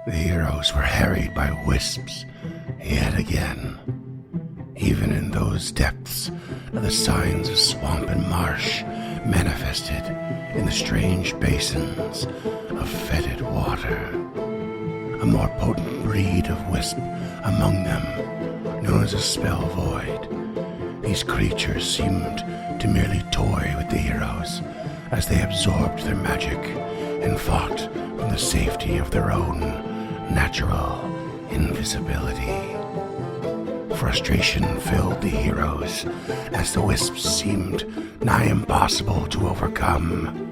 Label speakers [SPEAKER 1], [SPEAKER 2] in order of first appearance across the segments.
[SPEAKER 1] The heroes were harried by wisps yet again. Even in those depths, the signs of swamp and marsh manifested in the strange basins of fetid water. A more potent breed of wisp among them, known as a spell void. These creatures seemed to merely toy with the heroes as they absorbed their magic and fought from the safety of their own natural invisibility. Frustration filled the heroes as the wisps seemed nigh impossible to overcome.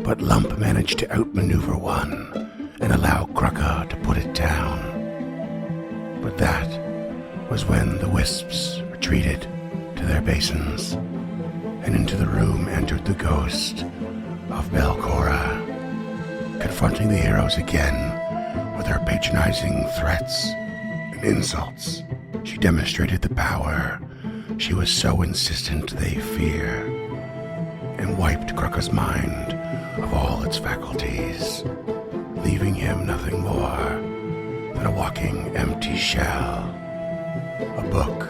[SPEAKER 1] But Lump managed to outmaneuver one and allow Krucka to put it down. But that was when the wisps retreated to their basins, and into the room entered the ghost of Belcora. Confronting the heroes again with her patronizing threats and insults, she demonstrated the power she was so insistent they fear, and wiped Krucka's mind of all its faculties, leaving him nothing more than a walking empty shell, a book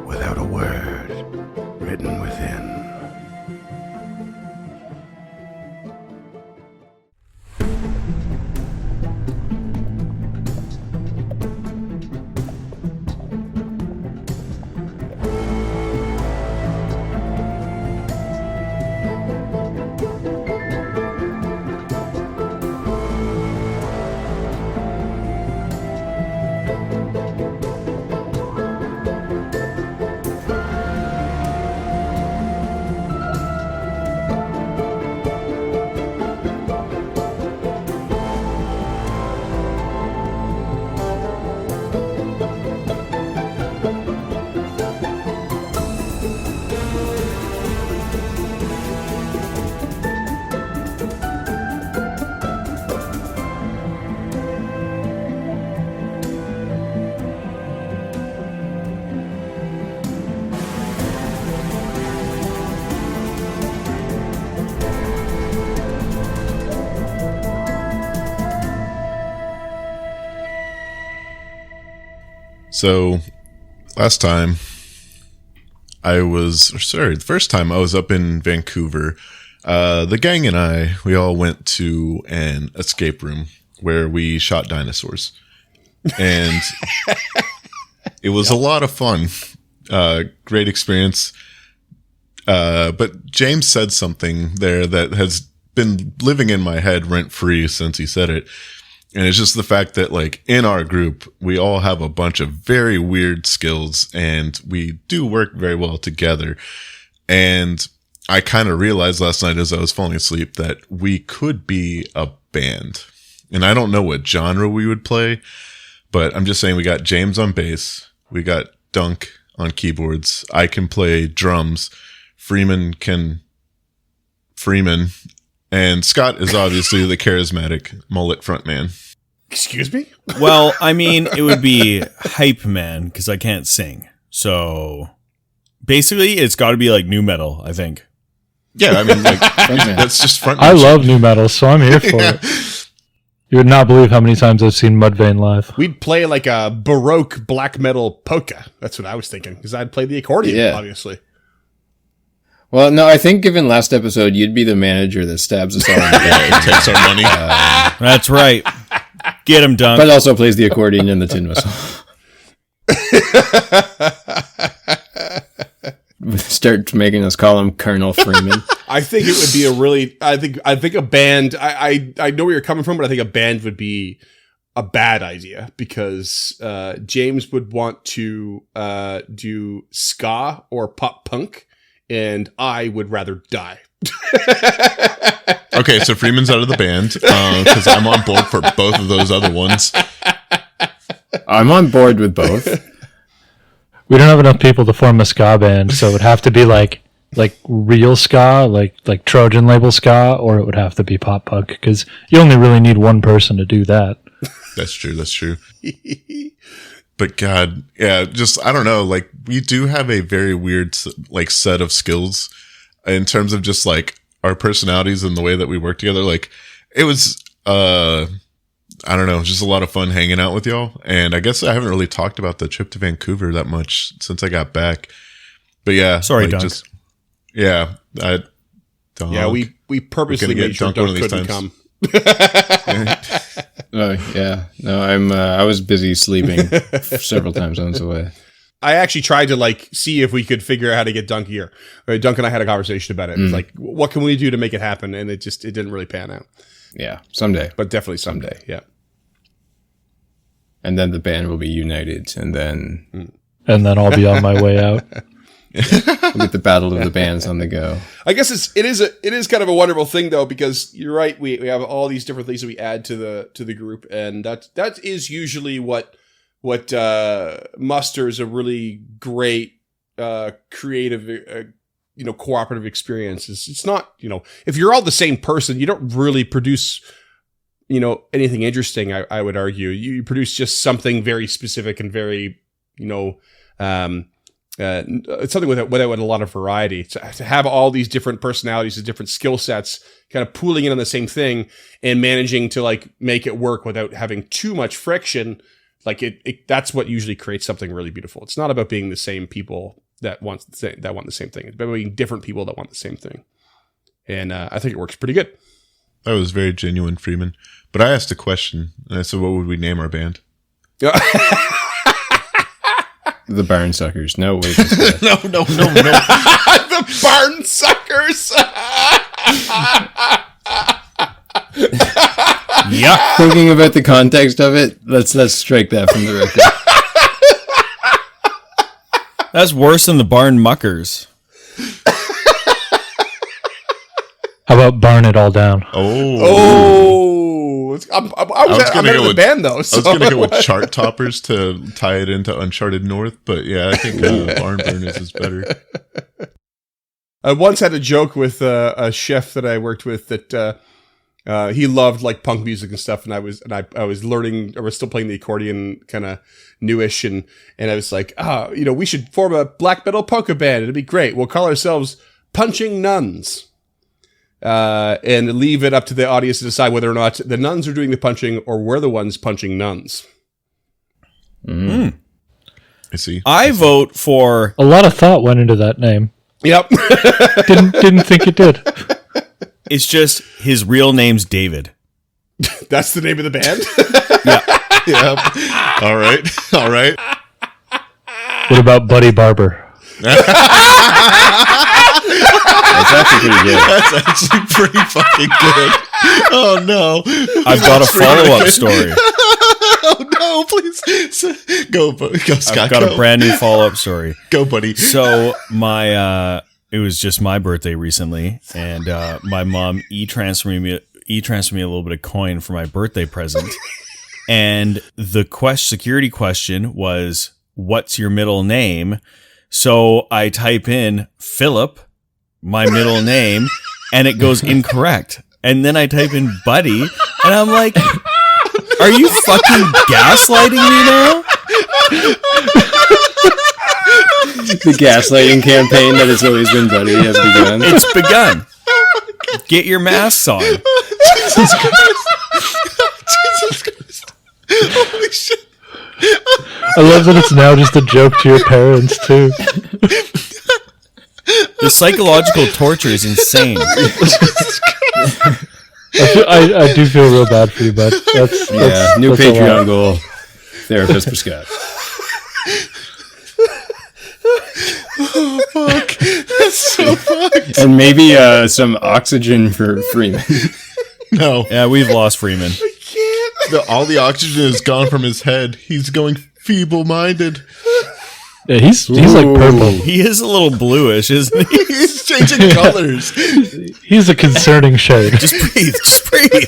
[SPEAKER 1] without a word written within.
[SPEAKER 2] So, last time the first time I was up in Vancouver, the gang and we all went to an escape room where we shot dinosaurs. And it was a lot of fun. Great experience. But James said something there that has been living in my head rent-free since he said it. And it's just the fact that, like, in our group, we all have a bunch of very weird skills and we do work very well together. And I kind of realized last night as I was falling asleep that we could be a band. And I don't know what genre we would play, but I'm just saying we got James on bass. We got Dunk on keyboards. I can play drums. Freeman. And Scott is obviously the charismatic mullet frontman.
[SPEAKER 3] Excuse me?
[SPEAKER 4] Well, I mean, it would be hype man because I can't sing. So basically, it's got to be like new metal, I think.
[SPEAKER 2] Yeah, I mean, like, that's just frontman.
[SPEAKER 5] I love new metal, so I'm here for it. You would not believe how many times I've seen Mudvayne live.
[SPEAKER 3] We'd play like a Baroque black metal polka. That's what I was thinking, because I'd play the accordion, obviously.
[SPEAKER 6] Well, no, I think given last episode, you'd be the manager that stabs us all in the head.
[SPEAKER 2] Takes our money.
[SPEAKER 4] That's right. Get him, Dunk.
[SPEAKER 6] But also plays the accordion and the tin whistle. Start making us call him Colonel Freeman.
[SPEAKER 3] I think it would be a really, I think a band, I know where you're coming from, but I think a band would be a bad idea because James would want to do ska or pop punk, and I would rather die.
[SPEAKER 2] Okay, so Freeman's out of the band because I'm on board for both of those other ones.
[SPEAKER 6] I'm on board with both.
[SPEAKER 5] We don't have enough people to form a ska band, so it would have to be like real ska, like Trojan label ska, or it would have to be pop punk because you only really need one person to do that.
[SPEAKER 2] That's true. But God, yeah, just, I don't know, like, we do have a very weird, like, set of skills in terms of just, like, our personalities and the way that we work together. Like, it was, I don't know, just a lot of fun hanging out with y'all. And I guess I haven't really talked about the trip to Vancouver that much since I got back. But yeah,
[SPEAKER 4] Sorry, Dunk.
[SPEAKER 2] Yeah,
[SPEAKER 3] we purposely made sure Dunk couldn't come.
[SPEAKER 6] Oh yeah, no, I was busy sleeping several time zones away.
[SPEAKER 3] I actually tried to see if we could figure out how to get Dunk here. Dunk and I had a conversation about it. It was like, what can we do to make it happen? And it didn't really pan out.
[SPEAKER 6] Yeah, someday,
[SPEAKER 3] But definitely someday. Yeah.
[SPEAKER 6] and then the band will be united, and then
[SPEAKER 5] And then I'll be on my way out.
[SPEAKER 6] we'll get the battle of the bands on the go.
[SPEAKER 3] I guess it is kind of a wonderful thing though, because you're right. We have all these different things that we add to the group, and that is usually what musters a really great creative cooperative experience. It's not, if you're all the same person, you don't really produce anything interesting. I would argue you produce just something very specific and very it's something without a lot of variety. To have all these different personalities and different skill sets kind of pooling in on the same thing and managing to make it work without having too much friction, that's what usually creates something really beautiful. It's not about being the same people that want the same thing. It's about being different people that want the same thing. And I think it works pretty good.
[SPEAKER 2] That was very genuine, Freeman. But I asked a question, and I said, what would we name our band?
[SPEAKER 6] The Barn Suckers. No, wait.
[SPEAKER 2] No.
[SPEAKER 3] The Barn Suckers.
[SPEAKER 4] Yeah.
[SPEAKER 6] Thinking about the context of it, let's strike that from the record.
[SPEAKER 4] That's worse than the Barn Muckers.
[SPEAKER 5] How about burn it all down?
[SPEAKER 3] Oh, I'm going to go with the band though. So.
[SPEAKER 2] I was going to go with Chart Toppers to tie it into Uncharted North, but yeah, I think Barn Burners is better.
[SPEAKER 3] I once had a joke with a chef that I worked with that he loved punk music and stuff, and I was learning. I was still playing the accordion, kind of newish, and I was like, we should form a black metal polka band. It'd be great. We'll call ourselves Punching Nuns. And leave it up to the audience to decide whether or not the nuns are doing the punching or we're the ones punching nuns.
[SPEAKER 2] I see.
[SPEAKER 4] I vote for...
[SPEAKER 5] A lot of thought went into that name.
[SPEAKER 3] Yep.
[SPEAKER 5] Didn't think it did.
[SPEAKER 4] It's just his real name's David.
[SPEAKER 3] That's the name of the band?
[SPEAKER 2] Yeah. All right.
[SPEAKER 5] What about Buddy Barber?
[SPEAKER 6] That's actually pretty good.
[SPEAKER 2] That's actually pretty fucking good. Oh no.
[SPEAKER 4] I've got a follow-up story.
[SPEAKER 2] Oh no, please. Go Scott.
[SPEAKER 4] I've got a brand new follow-up story.
[SPEAKER 2] Go, buddy.
[SPEAKER 4] So it was just my birthday recently, and my mom e-transferred me a little bit of coin for my birthday present. And the security question was, what's your middle name? So I type in Philip, my middle name, and it goes incorrect. And then I type in Buddy, and I'm like, are you fucking gaslighting me now?
[SPEAKER 6] The gaslighting campaign that has always been Buddy has begun.
[SPEAKER 4] It's begun. Get your masks on.
[SPEAKER 2] Jesus Christ. Holy shit.
[SPEAKER 5] I love that it's now just a joke to your parents, too.
[SPEAKER 4] The psychological torture is insane.
[SPEAKER 5] I do feel real bad for you, bud. That's
[SPEAKER 6] New
[SPEAKER 5] that's
[SPEAKER 6] Patreon goal. Therapist for Scott.
[SPEAKER 2] Oh, fuck. That's so fucked.
[SPEAKER 6] And maybe some oxygen for Freeman.
[SPEAKER 2] No.
[SPEAKER 4] Yeah, we've lost Freeman.
[SPEAKER 2] All the oxygen is gone from his head. He's going feeble-minded.
[SPEAKER 5] Yeah, he's like purple.
[SPEAKER 4] He is a little bluish, isn't he?
[SPEAKER 2] He's changing colors.
[SPEAKER 5] He's a concerning shade.
[SPEAKER 4] Just breathe.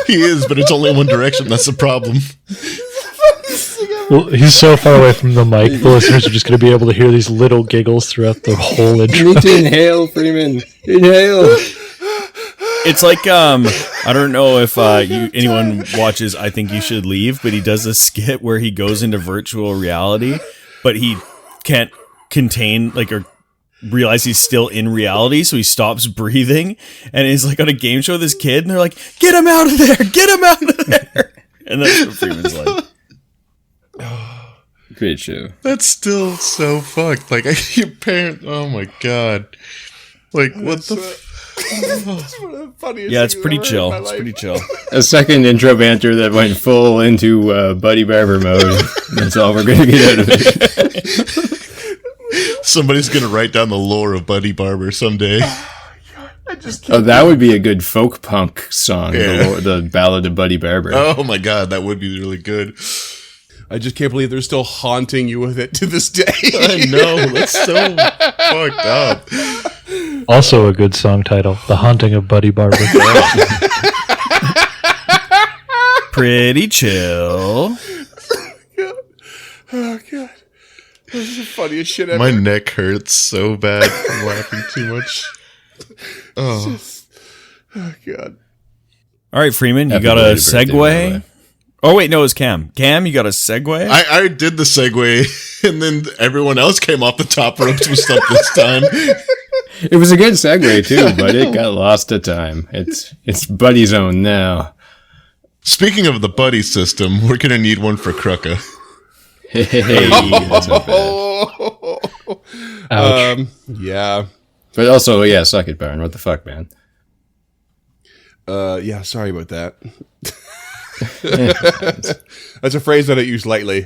[SPEAKER 2] He is, but it's only in one direction. That's the problem.
[SPEAKER 5] Well, he's so far away from the mic, the listeners are just going to be able to hear these little giggles throughout the whole intro.
[SPEAKER 6] You need to inhale, Freeman. Inhale.
[SPEAKER 4] It's like I don't know if anyone watches I Think You Should Leave, but he does a skit where he goes into virtual reality, but he can't contain or realize he's still in reality, so he stops breathing, and he's like on a game show with his kid, and they're like, "Get him out of there! Get him out of there!" And that's what Freeman's like.
[SPEAKER 6] Great show.
[SPEAKER 2] That's still so fucked. Like, your parent. Oh my god. Like, what the?
[SPEAKER 3] That's one of the funniest
[SPEAKER 4] Yeah, it's
[SPEAKER 3] things
[SPEAKER 4] pretty
[SPEAKER 3] I've ever
[SPEAKER 4] chill.
[SPEAKER 3] heard in my
[SPEAKER 4] It's
[SPEAKER 3] life.
[SPEAKER 4] pretty chill.
[SPEAKER 6] A second intro banter that went full into Buddy Barber mode. That's all we're going to get out of it.
[SPEAKER 2] Somebody's gonna write down the lore of Buddy Barber someday.
[SPEAKER 6] Oh, that would be a good folk punk song.
[SPEAKER 2] Yeah.
[SPEAKER 6] The Ballad of Buddy Barber.
[SPEAKER 2] Oh my god, that would be really good.
[SPEAKER 3] I just can't believe they're still haunting you with it to this day.
[SPEAKER 2] I know, that's so fucked up.
[SPEAKER 5] Also a good song title, The Haunting of Buddy Barber.
[SPEAKER 4] Pretty chill.
[SPEAKER 3] Oh god, this is the funniest shit ever.
[SPEAKER 2] My neck hurts so bad from laughing too much. Oh,
[SPEAKER 3] Oh god.
[SPEAKER 4] All right, Freeman, you
[SPEAKER 6] Happy
[SPEAKER 4] got a
[SPEAKER 6] belated birthday, by the
[SPEAKER 4] segue?
[SPEAKER 6] way.
[SPEAKER 4] Oh, wait, no, it's Cam. Cam, you got a segue?
[SPEAKER 2] I did the segue, and then everyone else came off the top ropes with stuff this time.
[SPEAKER 6] It was a good segue, too, but it got lost to time. It's Buddy Zone now.
[SPEAKER 2] Speaking of the buddy system, we're gonna need one for Krucka.
[SPEAKER 6] Hey, that's not bad.
[SPEAKER 5] Ouch.
[SPEAKER 3] Yeah.
[SPEAKER 6] But also, yeah, suck it, Baron. What the fuck, man?
[SPEAKER 3] Yeah, sorry about that. That's a phrase that I use lightly.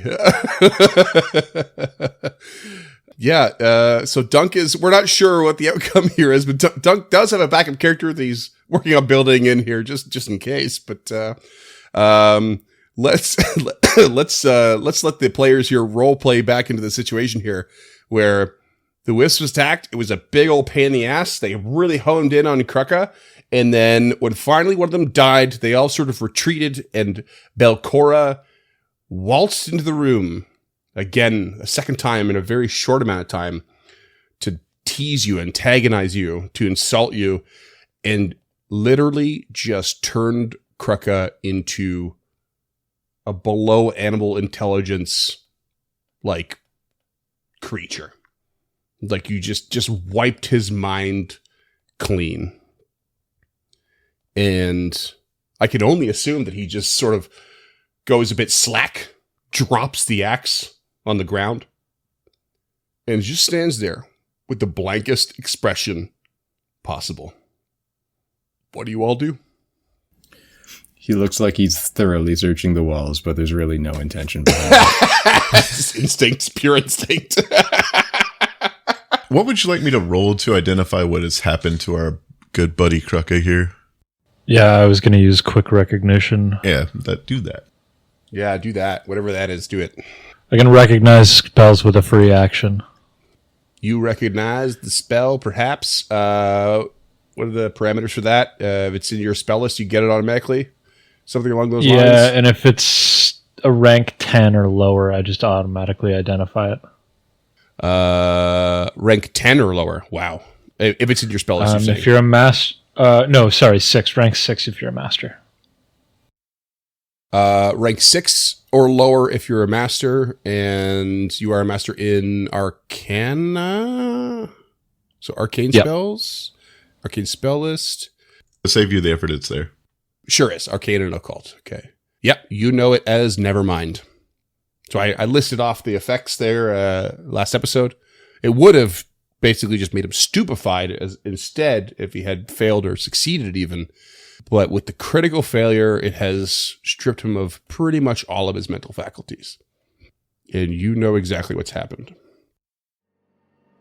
[SPEAKER 3] Yeah, so Dunk we're not sure what the outcome here is, but Dunk does have a backup character that he's working on building in here just in case. But let's let the players here role play back into the situation here where the Wisp was attacked. It was a big old pain in the ass. They really honed in on Krucka. And then when finally one of them died, they all sort of retreated, and Belcora waltzed into the room again, a second time in a very short amount of time, to tease you, antagonize you, to insult you, and literally just turned Krucka into a below animal intelligence, like, creature. Like, you just wiped his mind clean. And I can only assume that he just sort of goes a bit slack, drops the axe on the ground, and just stands there with the blankest expression possible. What do you all do?
[SPEAKER 6] He looks like he's thoroughly searching the walls, but there's really no intention behind it.
[SPEAKER 3] It's instinct, pure instinct.
[SPEAKER 2] What would you like me to roll to identify what has happened to our good buddy Krucka here?
[SPEAKER 5] Yeah, I was going to use quick recognition.
[SPEAKER 2] Yeah, do that.
[SPEAKER 3] Yeah, do that. Whatever that is, do it.
[SPEAKER 5] I can recognize spells with a free action.
[SPEAKER 3] You recognize the spell, perhaps. What are the parameters for that? If it's in your spell list, you get it automatically? Something along those lines?
[SPEAKER 5] Yeah, and if it's a rank 10 or lower, I just automatically identify it.
[SPEAKER 3] Rank 10 or lower. Wow. If it's in your spell list,
[SPEAKER 5] If you're a master... no, sorry, 6. Rank 6 if you're a master.
[SPEAKER 3] Rank 6 or lower if you're a master, and you are a master in Arcana. So arcane
[SPEAKER 5] Yep.
[SPEAKER 3] spells, arcane spell list.
[SPEAKER 2] To save you the effort, it's there.
[SPEAKER 3] Sure is arcane and occult. Okay. Yep, you know it as Nevermind. So I listed off the effects there last episode. It would have basically just made him stupefied instead if he had failed or succeeded even. But with the critical failure, it has stripped him of pretty much all of his mental faculties. And you know exactly what's happened.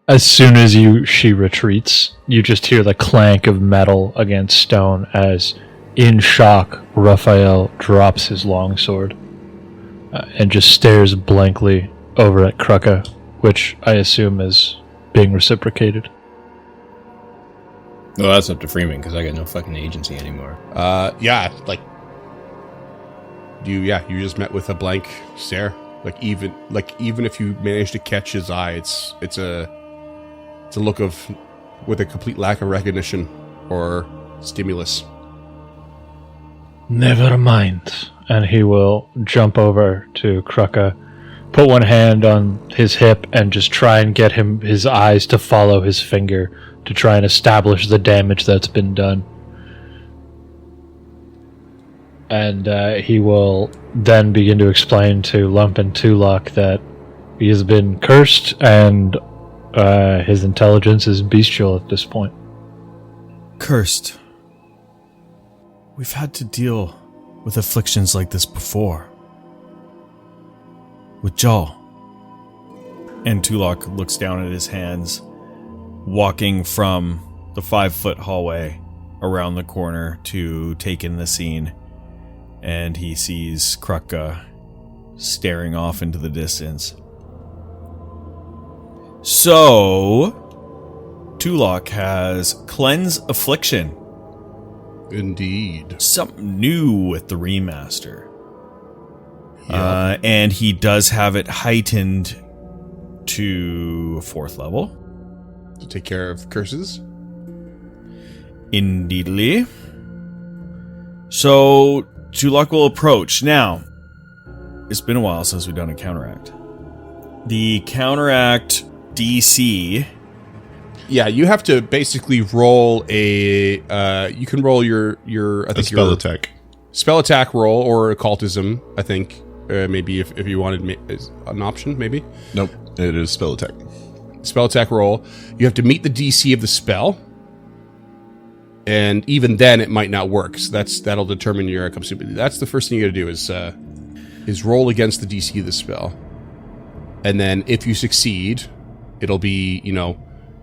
[SPEAKER 5] As soon as she retreats, you just hear the clank of metal against stone as, in shock, Raphael drops his longsword and just stares blankly over at Krucka, which I assume is being reciprocated.
[SPEAKER 6] Well, that's up to Freeman, because I got no fucking agency anymore.
[SPEAKER 3] Yeah, like you just met with a blank stare. Even if you manage to catch his eye, it's a look of with a complete lack of recognition or stimulus.
[SPEAKER 5] Never mind. And he will jump over to Krucka put one hand on his hip and just try and get his eyes to follow his finger to try and establish the damage that's been done. And he will then begin to explain to Lump and Tulok that he has been cursed and his intelligence is bestial at this point.
[SPEAKER 4] Cursed. We've had to deal with afflictions like this before. With Jal. And Tulok looks down at his hands, walking from the 5-foot hallway around the corner to take in the scene. And he sees Krukka staring off into the distance. So, Tulok has Cleanse Affliction.
[SPEAKER 3] Indeed.
[SPEAKER 4] Something new with the remaster. And he does have it heightened to 4th level.
[SPEAKER 3] To take care of curses.
[SPEAKER 4] Indeedly. So, Tulok will approach. Now, it's been a while since we've done a counteract. The counteract DC...
[SPEAKER 3] Yeah, you have to basically roll a... you can roll your I think
[SPEAKER 2] spell attack.
[SPEAKER 3] Spell attack roll or occultism, I think. Maybe if you wanted an option, maybe.
[SPEAKER 2] Nope, it is spell attack.
[SPEAKER 3] Spell attack roll. You have to meet the DC of the spell. And even then, it might not work. So that'll determine your outcome. So that's the first thing you got to do is roll against the DC of the spell. And then if you succeed, it'll be,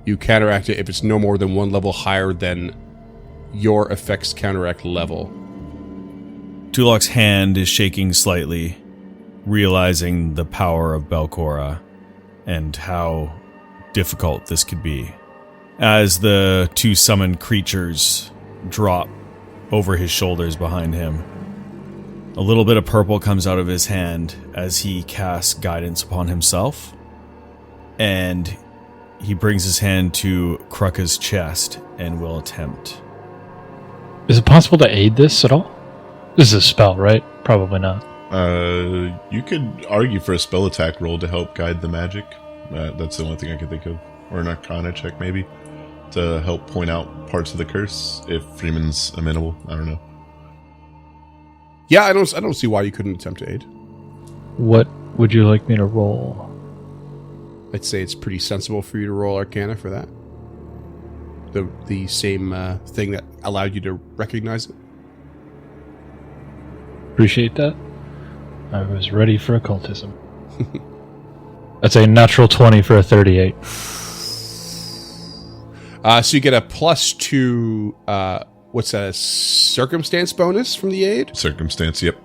[SPEAKER 3] you counteract it if it's no more than one level higher than your effect's counteract level.
[SPEAKER 4] Tulok's hand is shaking slightly, realizing the power of Belcora and how difficult this could be. As the 2 summoned creatures drop over his shoulders behind him, a little bit of purple comes out of his hand as he casts guidance upon himself, and he brings his hand to Krukka's chest and will attempt.
[SPEAKER 5] Is it possible to aid this at all? This is a spell, right? Probably not.
[SPEAKER 2] You could argue for a spell attack roll to help guide the magic. That's the only thing I can think of. Or an arcana check, maybe, to help point out parts of the curse if Freeman's amenable. I don't know.
[SPEAKER 3] Yeah, I don't see why you couldn't attempt to aid.
[SPEAKER 5] What would you like me to roll?
[SPEAKER 3] I'd say it's pretty sensible for you to roll arcana for that. The same thing that allowed you to recognize it.
[SPEAKER 5] Appreciate that. I was ready for occultism. That's a natural 20 for a 38.
[SPEAKER 3] So you get a +2, what's that, a circumstance bonus from the aid?
[SPEAKER 2] Circumstance, yep.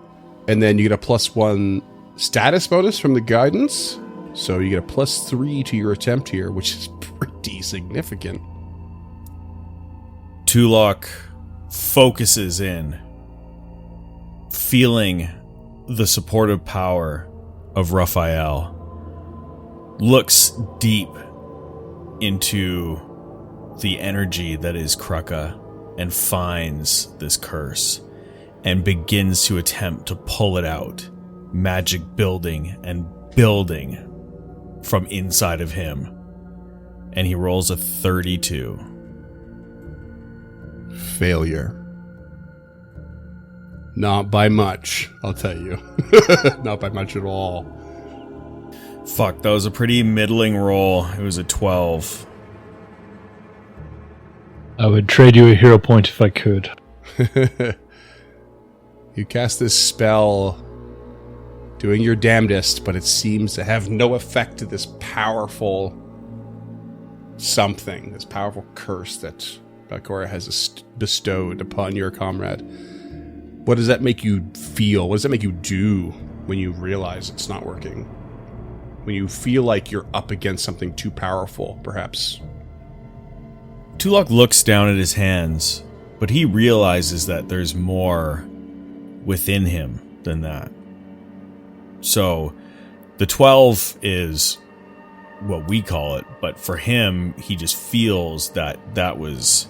[SPEAKER 3] And then you get a +1 status bonus from the guidance. So you get a +3 to your attempt here, which is pretty significant.
[SPEAKER 4] Tulok focuses in, feeling the supportive power of Raphael, looks deep into the energy that is Krukka and finds this curse and begins to attempt to pull it out, magic building and building from inside of him. And he rolls a 32.
[SPEAKER 3] Failure. Not by much, I'll tell you. Not by much at all.
[SPEAKER 4] Fuck, that was a pretty middling roll. It was a 12.
[SPEAKER 5] I would trade you a hero point if I could.
[SPEAKER 3] You cast this spell doing your damnedest, but it seems to have no effect to this powerful something, this powerful curse that Belcora has bestowed upon your comrade. What does that make you feel? What does that make you do when you realize it's not working? When you feel like you're up against something too powerful, perhaps?
[SPEAKER 4] Tulok looks down at his hands, but he realizes that there's more within him than that. So, the 12 is what we call it, but for him, he just feels that that was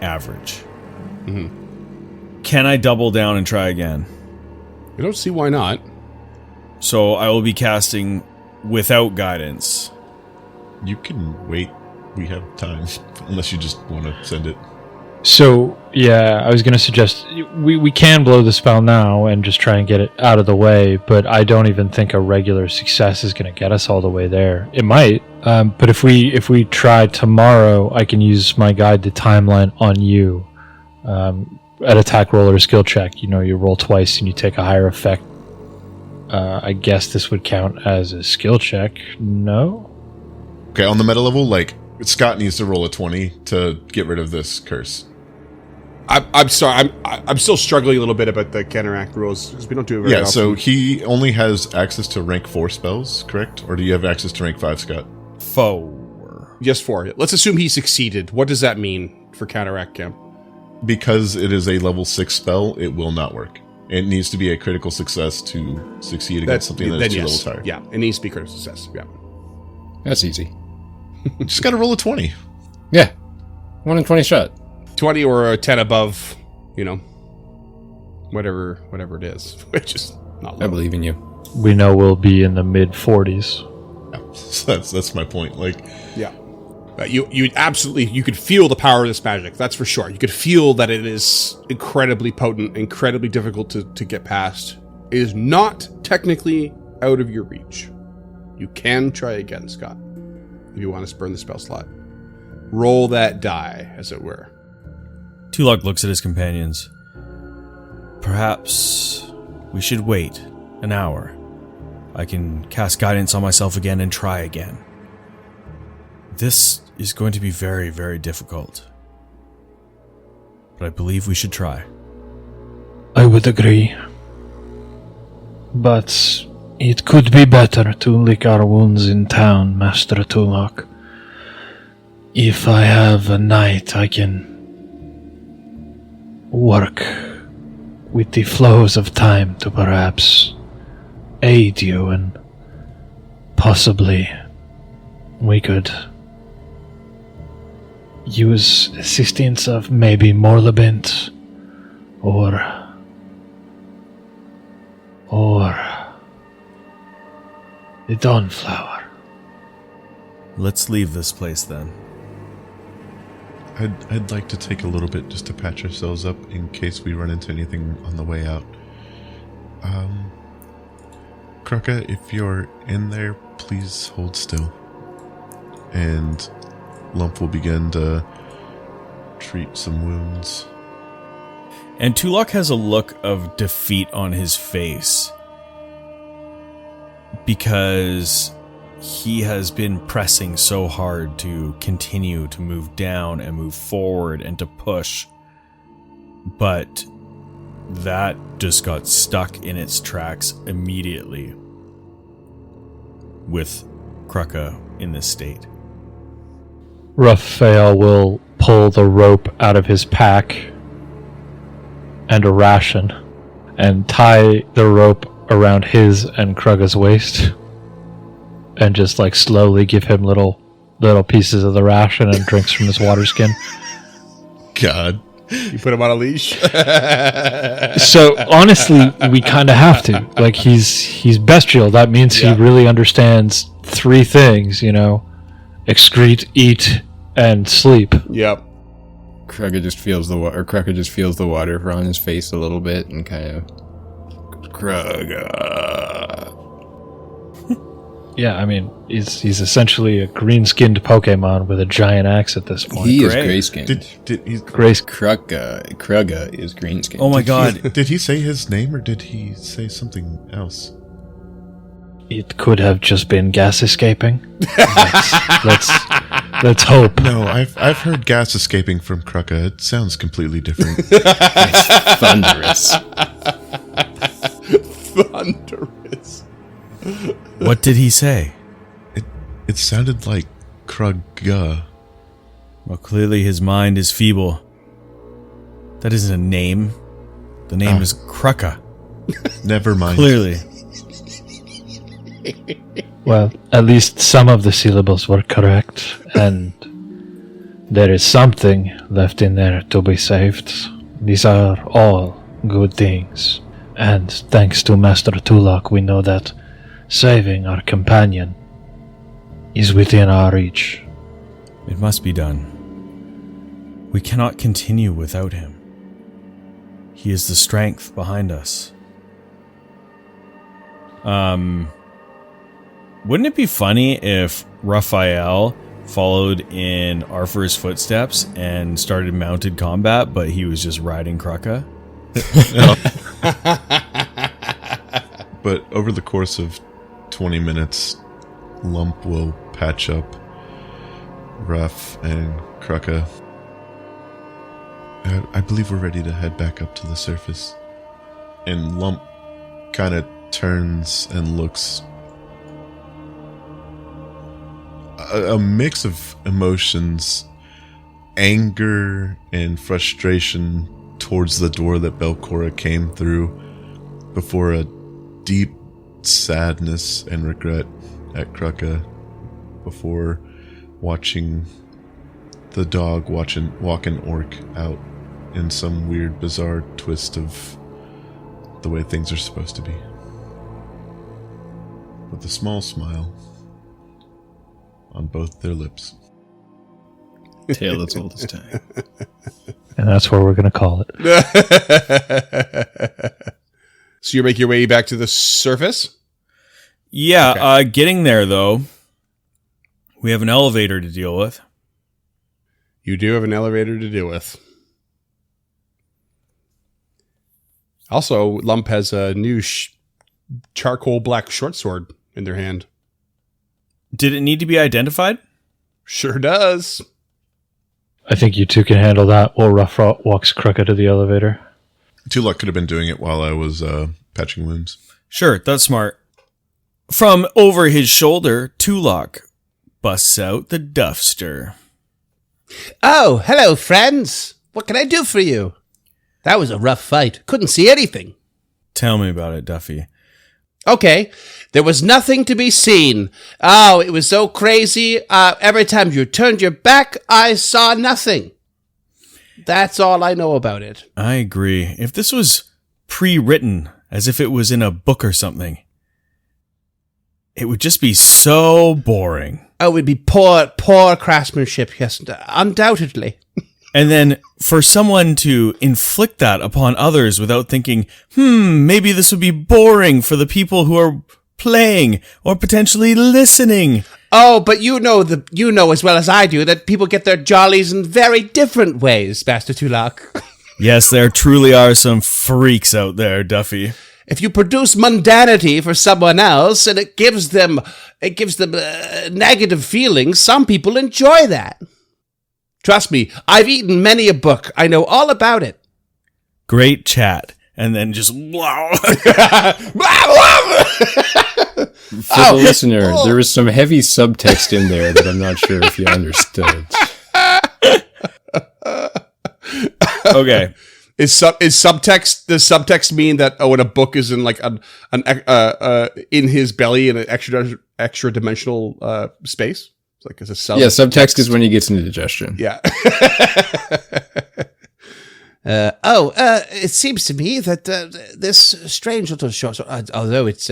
[SPEAKER 4] average. Mm-hmm. Can I double down and try again?
[SPEAKER 3] I don't see why not.
[SPEAKER 4] So I will be casting without guidance.
[SPEAKER 2] You can wait. We have time. Unless you just want to send it.
[SPEAKER 5] So, yeah, I was going to suggest we can blow the spell now and just try and get it out of the way, but I don't even think a regular success is going to get us all the way there. It might, but if we try tomorrow, I can use my guide to timeline on you. At attack roll or skill check, you roll twice and you take a higher effect. I guess this would count as a skill check. No?
[SPEAKER 2] Okay, on the meta level, Scott needs to roll a 20 to get rid of this curse.
[SPEAKER 3] I'm sorry. I'm still struggling a little bit about the counteract rules because we don't do it very often.
[SPEAKER 2] So he only has access to rank 4 spells, correct? Or do you have access to rank 5, Scott?
[SPEAKER 4] 4.
[SPEAKER 3] Just 4. Let's assume he succeeded. What does that mean for counteract, Cam?
[SPEAKER 2] Because it is a level 6 spell, it will not work. It needs to be a critical success to succeed against something that is 2 levels higher.
[SPEAKER 3] Yeah, it needs to be critical success. Yeah,
[SPEAKER 6] That's easy.
[SPEAKER 2] Just got to roll a 20.
[SPEAKER 6] Yeah. 1 in 20 shot.
[SPEAKER 3] 20 or a 10 above, whatever it is, which is not low.
[SPEAKER 6] I believe in you.
[SPEAKER 5] We know we'll be in the mid-40s.
[SPEAKER 2] So that's my point.
[SPEAKER 3] Yeah. You absolutely, you could feel the power of this magic, that's for sure. You could feel that it is incredibly potent, incredibly difficult to get past. It is not technically out of your reach. You can try again, Scott, if you want to spurn the spell slot. Roll that die, as it were.
[SPEAKER 4] Tulok looks at his companions. Perhaps we should wait an hour. I can cast guidance on myself again and try again. This is going to be very, very difficult. But I believe we should try.
[SPEAKER 5] I would agree. But it could be better to lick our wounds in town, Master Tulok. If I have a night, I can work with the flows of time to perhaps aid you, and possibly we could use assistance of maybe Morlabent or the Dawnflower.
[SPEAKER 4] Let's leave this place then.
[SPEAKER 2] I'd like to take a little bit just to patch ourselves up in case we run into anything on the way out. Krucka, if you're in there, please hold still. And Lump will begin to treat some wounds.
[SPEAKER 4] And Tulok has a look of defeat on his face. Because he has been pressing so hard to continue to move down and move forward and to push. But that just got stuck in its tracks immediately with Krucka in this state.
[SPEAKER 5] Raphael will pull the rope out of his pack and a ration and tie the rope around his and Krugga's waist and just slowly give him little pieces of the ration and drinks from his water skin.
[SPEAKER 2] God.
[SPEAKER 3] You put him on a leash?
[SPEAKER 5] So honestly, we kind of have to. He's bestial. That means he really understands 3 things, excrete, eat, and sleep.
[SPEAKER 3] Yep.
[SPEAKER 6] Krugga just feels the water. Krugga just feels the water on his face a little bit and kind of. Krugga.
[SPEAKER 5] Yeah, I mean, he's essentially a green-skinned Pokemon with a giant axe at this point.
[SPEAKER 6] He is gray-skinned. Krugga is green-skinned.
[SPEAKER 4] Oh my god.
[SPEAKER 2] Did he say his name or did he say something else?
[SPEAKER 5] It could have just been gas escaping. Let's hope.
[SPEAKER 2] No, I've heard gas escaping from Krucka. It sounds completely different.
[SPEAKER 6] It's thunderous.
[SPEAKER 3] Thunderous.
[SPEAKER 4] What did he say?
[SPEAKER 2] It sounded like Krugga.
[SPEAKER 4] Well, clearly his mind is feeble. That isn't a name. The name is Krucka.
[SPEAKER 2] Never mind.
[SPEAKER 4] Clearly.
[SPEAKER 5] Well, at least some of the syllables were correct, and there is something left in there to be saved. These are all good things, and thanks to Master Tulok, we know that saving our companion is within our reach.
[SPEAKER 4] It must be done. We cannot continue without him. He is the strength behind us. Wouldn't it be funny if Raphael followed in Arthur's footsteps and started mounted combat, but he was just riding Krucka?
[SPEAKER 2] But over the course of 20 minutes, Lump will patch up Ruff and Krucka. I believe we're ready to head back up to the surface. And Lump kind of turns and looks a mix of emotions, anger and frustration towards the door that Belcora came through, before a deep sadness and regret at Krucka, before watching the dog walk an orc out in some weird, bizarre twist of the way things are supposed to be. With a small smile on both their lips.
[SPEAKER 6] Tale that's old as time.
[SPEAKER 5] And that's where we're going to call it.
[SPEAKER 3] So you make your way back to the surface?
[SPEAKER 4] Yeah,
[SPEAKER 3] Okay.
[SPEAKER 4] Getting there, though, we have an elevator to deal with.
[SPEAKER 3] You do have an elevator to deal with. Also, Lump has a new charcoal black short sword in their hand.
[SPEAKER 4] Did it need to be identified?
[SPEAKER 3] Sure does.
[SPEAKER 5] I think you two can handle that while Rough walks Krucka to the elevator.
[SPEAKER 2] Tulok could have been doing it while I was patching wounds.
[SPEAKER 4] Sure, that's smart. From over his shoulder, Tulok busts out the duffster.
[SPEAKER 7] Oh, hello, friends. What can I do for you? That was a rough fight. Couldn't see anything.
[SPEAKER 4] Tell me about it, Duffy.
[SPEAKER 7] Okay, there was nothing to be seen. Oh, it was so crazy. Every time you turned your back, I saw nothing. That's all I know about it.
[SPEAKER 4] I agree. If this was pre-written, as if it was in a book or something, it would just be so boring.
[SPEAKER 7] Oh, it would be poor craftsmanship, yes, undoubtedly.
[SPEAKER 4] And then for someone to inflict that upon others without thinking, maybe this would be boring for the people who are playing or potentially listening.
[SPEAKER 7] Oh, but you know as well as I do that people get their jollies in very different ways, Master Tulak.
[SPEAKER 4] Yes, there truly are some freaks out there, Duffy.
[SPEAKER 7] If you produce mundanity for someone else and it gives them negative feelings, some people enjoy that. Trust me, I've eaten many a book. I know all about it.
[SPEAKER 4] Great chat. And then just wow.
[SPEAKER 6] For the listener, there was some heavy subtext in there that I'm not sure if you understood.
[SPEAKER 4] Okay.
[SPEAKER 3] Is subtext? Does subtext mean that when a book is in like an in his belly in an extra dimensional space? It's like it's a sub.
[SPEAKER 6] Yeah, subtext is when he gets indigestion.
[SPEAKER 3] Yeah.
[SPEAKER 7] It seems to me that this strange little short, although it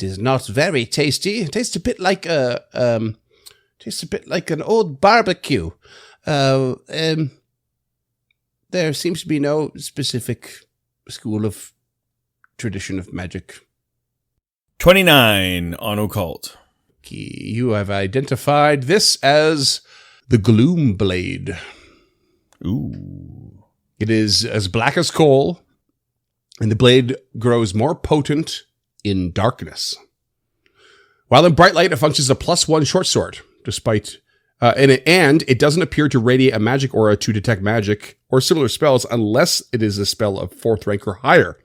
[SPEAKER 7] is not very tasty, it tastes a bit like an old barbecue. There seems to be no specific school of tradition of magic.
[SPEAKER 4] 29 on occult.
[SPEAKER 3] You have identified this as the Gloom Blade.
[SPEAKER 4] Ooh.
[SPEAKER 3] It is as black as coal, and the blade grows more potent in darkness. While in bright light, it functions as a +1 short sword, despite and it doesn't appear to radiate a magic aura to detect magic or similar spells unless it is a spell of 4th rank or higher.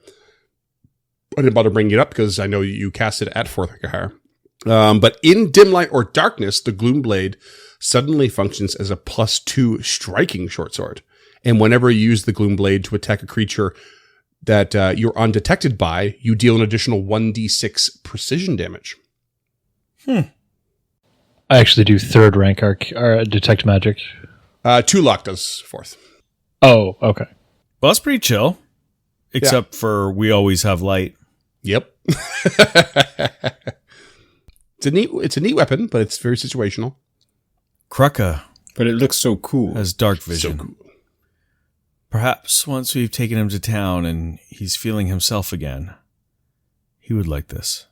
[SPEAKER 3] I didn't bother bringing it up because I know you cast it at 4th rank or higher. But in dim light or darkness, the Gloom Blade suddenly functions as a +2 striking short sword. And whenever you use the Gloom Blade to attack a creature that you're undetected by, you deal an additional 1d6 precision damage.
[SPEAKER 5] I actually do 3rd rank detect magic.
[SPEAKER 3] Tulok does 4th.
[SPEAKER 5] Oh, okay.
[SPEAKER 4] Well, that's pretty chill. Except for we always have light.
[SPEAKER 3] Yep. It's a neat weapon, but it's very situational.
[SPEAKER 4] Krucka
[SPEAKER 6] But it looks so cool.
[SPEAKER 4] has dark vision.
[SPEAKER 3] So cool.
[SPEAKER 4] Perhaps once we've taken him to town and he's feeling himself again, he would like this.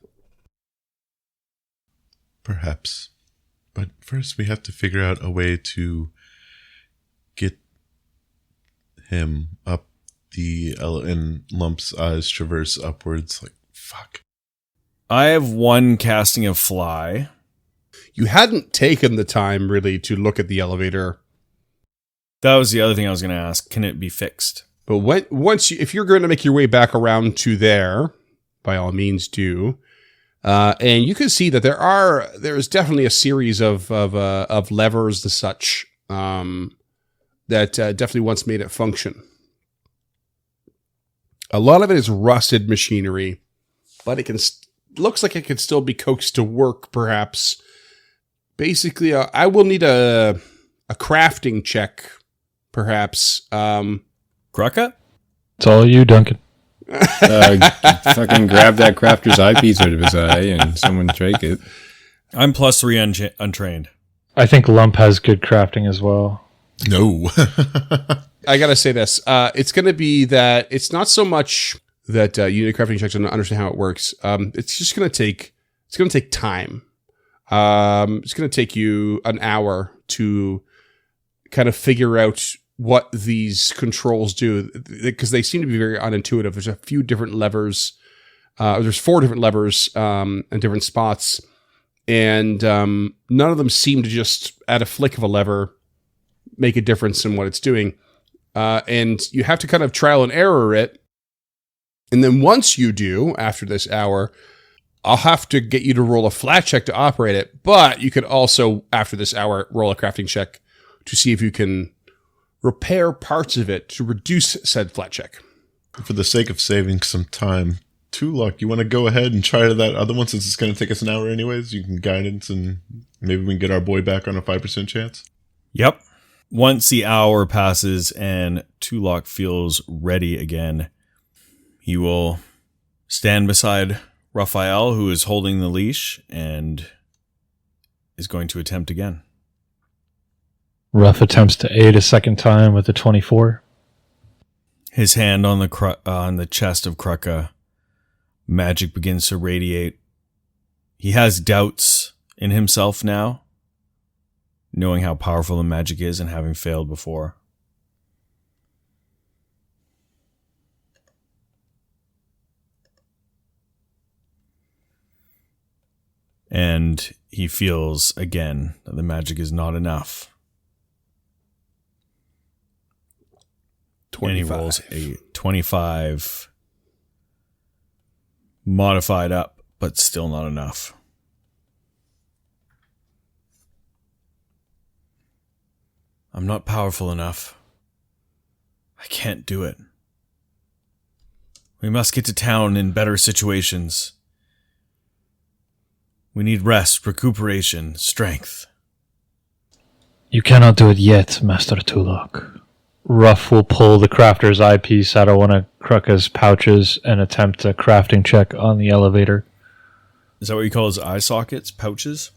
[SPEAKER 2] Perhaps. But first we have to figure out a way to get him up and Lump's eyes traverse upwards. Like, fuck.
[SPEAKER 4] I have one casting of fly.
[SPEAKER 3] You hadn't taken the time really to look at the elevator,
[SPEAKER 4] That was the other thing I was going to ask. Can it be fixed?
[SPEAKER 3] but if you're going to make your way back around to there, by all means do. And you can see that there is definitely a series of levers and such that definitely once made it function. A lot of it is rusted machinery, but looks like it can still be coaxed to work, perhaps. Basically, I will need a crafting check, perhaps.
[SPEAKER 4] Krucka?
[SPEAKER 5] It's all you, Duncan.
[SPEAKER 6] Fucking grab that crafter's eyepiece out of his eye and someone take it.
[SPEAKER 4] I'm +3 untrained.
[SPEAKER 5] I think Lump has good crafting as well.
[SPEAKER 2] No.
[SPEAKER 3] I gotta say this. It's gonna be that it's not so much that you need crafting checks and understand how it works. It's just gonna take. It's gonna take time. It's gonna take you an hour to kind of figure out what these controls do, because they seem to be very unintuitive. There's a few different levers. There's 4 different levers in different spots, and none of them seem to just at a flick of a lever make a difference in what it's doing. And you have to kind of trial and error it. And then once you do, after this hour, I'll have to get you to roll a flat check to operate it. But you could also, after this hour, roll a crafting check to see if you can repair parts of it to reduce said flat check.
[SPEAKER 2] For the sake of saving some time, Tulok, you want to go ahead and try that other one since it's going to take us an hour anyways? You can guidance and maybe we can get our boy back on a 5% chance.
[SPEAKER 4] Yep. Once the hour passes and Tulok feels ready again, he will stand beside Raphael, who is holding the leash, and is going to attempt again.
[SPEAKER 5] Ruff attempts to aid a second time with a 24.
[SPEAKER 4] His hand on the chest of Krucka, magic begins to radiate. He has doubts in himself now, knowing how powerful the magic is and having failed before. And he feels again that the magic is not enough.
[SPEAKER 3] 25.
[SPEAKER 4] And he rolls a 25 modified up, but still not enough. I'm not powerful enough. I can't do it. We must get to town in better situations. We need rest, recuperation, strength.
[SPEAKER 5] You cannot do it yet, Master Tulok. Ruff will pull the crafter's eyepiece out of one of Krucka's pouches and attempt a crafting check on the elevator.
[SPEAKER 4] Is that what you call his eye sockets? Pouches?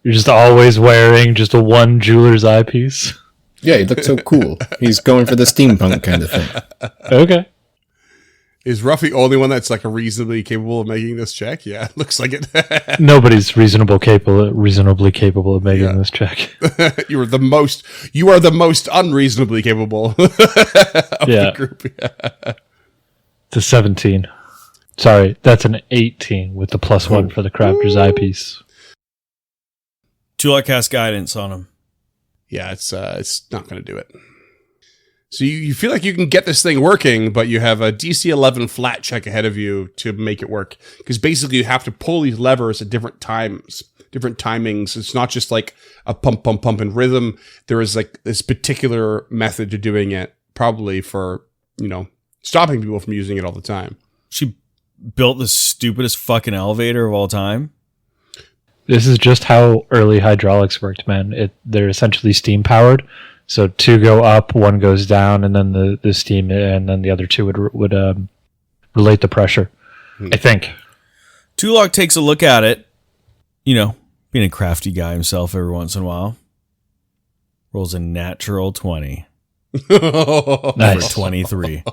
[SPEAKER 5] You're just always wearing just a one jeweler's eyepiece?
[SPEAKER 6] Yeah, he looks so cool. He's going for the steampunk kind of thing.
[SPEAKER 5] Okay.
[SPEAKER 3] Is Ruff the only one that's like reasonably capable of making this check? Yeah, looks like it.
[SPEAKER 5] Nobody's reasonably capable of making this check.
[SPEAKER 3] You are the most unreasonably capable of the group. Yeah.
[SPEAKER 5] To 17. Sorry, that's an 18 with the +1 for the crafter's eyepiece.
[SPEAKER 4] Tulok cast guidance on him.
[SPEAKER 3] Yeah, it's not going to do it. So you feel like you can get this thing working, but you have a DC 11 flat check ahead of you to make it work. Because basically you have to pull these levers at different times, different timings. It's not just like a pump, pump, pump in rhythm. There is like this particular method to doing it, probably for, stopping people from using it all the time.
[SPEAKER 4] She built the stupidest fucking elevator of all time.
[SPEAKER 5] This is just how early hydraulics worked, man. They're essentially steam powered. So 2 go up, 1 goes down, and then the steam, and then the other 2 would relate the pressure. I think.
[SPEAKER 4] Tulok takes a look at it, you know, being a crafty guy himself every once in a while. Rolls a natural 20 for
[SPEAKER 5] Nice.
[SPEAKER 4] 23.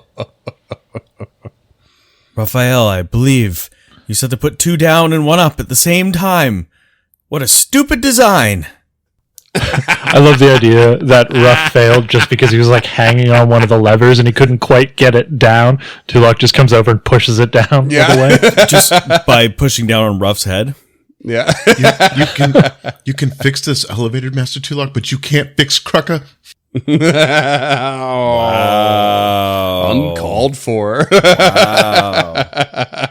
[SPEAKER 4] Raphael, I believe you said to put 2 down and 1 up at the same time. What a stupid design.
[SPEAKER 5] I love the idea that Ruff failed just because he was like hanging on one of the levers and he couldn't quite get it down. Tulok just comes over and pushes it down
[SPEAKER 3] Yeah.
[SPEAKER 5] all the way.
[SPEAKER 4] Just by pushing down on Ruff's head.
[SPEAKER 3] Yeah.
[SPEAKER 2] You can fix this elevator, Master Tulok, but you can't fix Krucka.
[SPEAKER 3] Uncalled for.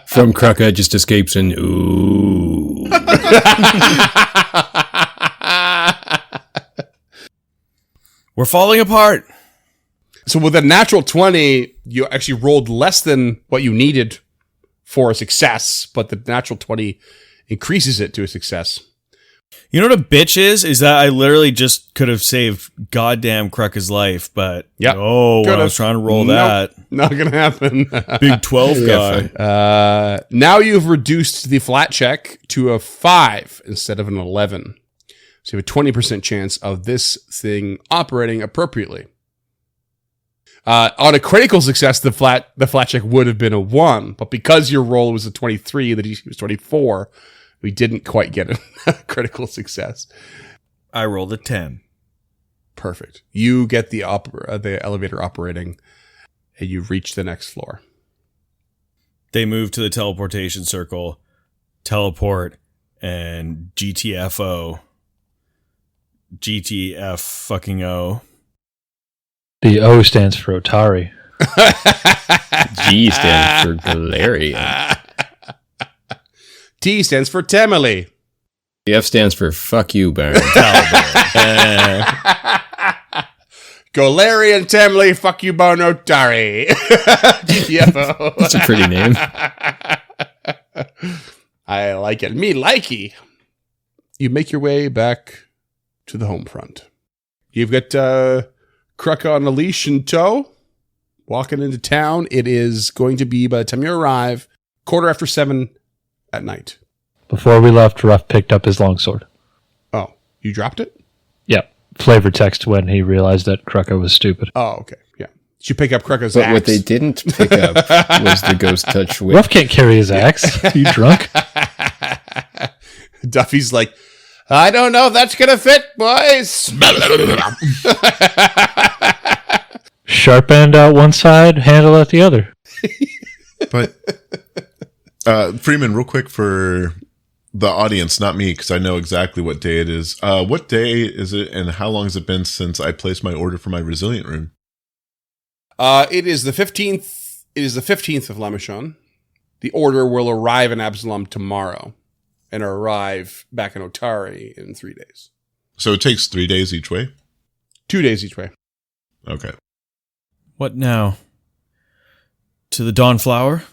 [SPEAKER 6] From Krucka just escapes an ooh.
[SPEAKER 4] We're falling apart.
[SPEAKER 3] So with a natural 20, you actually rolled less than what you needed for a success, but the natural 20 increases it to a success.
[SPEAKER 4] You know what a bitch is that I literally just could have saved goddamn Krucka's life, but
[SPEAKER 3] Yep.
[SPEAKER 4] oh, when I
[SPEAKER 3] Could've.
[SPEAKER 4] was trying to roll
[SPEAKER 3] Nope.
[SPEAKER 4] that.
[SPEAKER 3] Not going to happen.
[SPEAKER 4] Big 12 guy.
[SPEAKER 3] Now you've reduced the flat check to a 5 instead of an 11. So you have a 20% chance of this thing operating appropriately. On a critical success, the flat check would have been a 1, but because your roll was a 23, the DC was 24, we didn't quite get a critical success.
[SPEAKER 4] I rolled a 10.
[SPEAKER 3] Perfect. You get the elevator operating, and you reach the next floor.
[SPEAKER 4] They move to the teleportation circle, teleport, and GTFO. GTF fucking O.
[SPEAKER 5] The O stands for Otari.
[SPEAKER 6] G stands for Galarian.
[SPEAKER 3] T stands for Tamale.
[SPEAKER 6] The F stands for fuck you, Baron.
[SPEAKER 3] Galarian Tamale, fuck you, Bono Dari. GTFO.
[SPEAKER 6] That's a pretty name.
[SPEAKER 3] I like it. Me likey. You make your way back to the home front. You've got Krucka on a leash in tow, walking into town. It is going to be, by the time you arrive, 7:15 at night.
[SPEAKER 5] Before we left, Ruff picked up his longsword.
[SPEAKER 3] Oh, you dropped it?
[SPEAKER 5] Yep. Flavor text when he realized that Krucka was stupid.
[SPEAKER 3] Oh, okay. Yeah. Did you pick up Krucka's
[SPEAKER 6] But
[SPEAKER 3] axe?
[SPEAKER 6] what they didn't pick up was the ghost touch whip.
[SPEAKER 5] Ruff can't carry his axe. You drunk?
[SPEAKER 3] Duffy's like, I don't know if that's going to fit, boys.
[SPEAKER 5] Sharp end out one side, handle at the other.
[SPEAKER 2] But Freeman, real quick for the audience, not me, because I know exactly what day it is. What day is it, and how long has it been since I placed my order for my resilient room?
[SPEAKER 3] It is the 15th. It is the 15th of Lamashon. The order will arrive in Absalom tomorrow and arrive back in Otari in 3 days.
[SPEAKER 2] So it takes 3 days each way?
[SPEAKER 3] 2 days each way.
[SPEAKER 2] Okay.
[SPEAKER 4] What now? To the Dawnflower?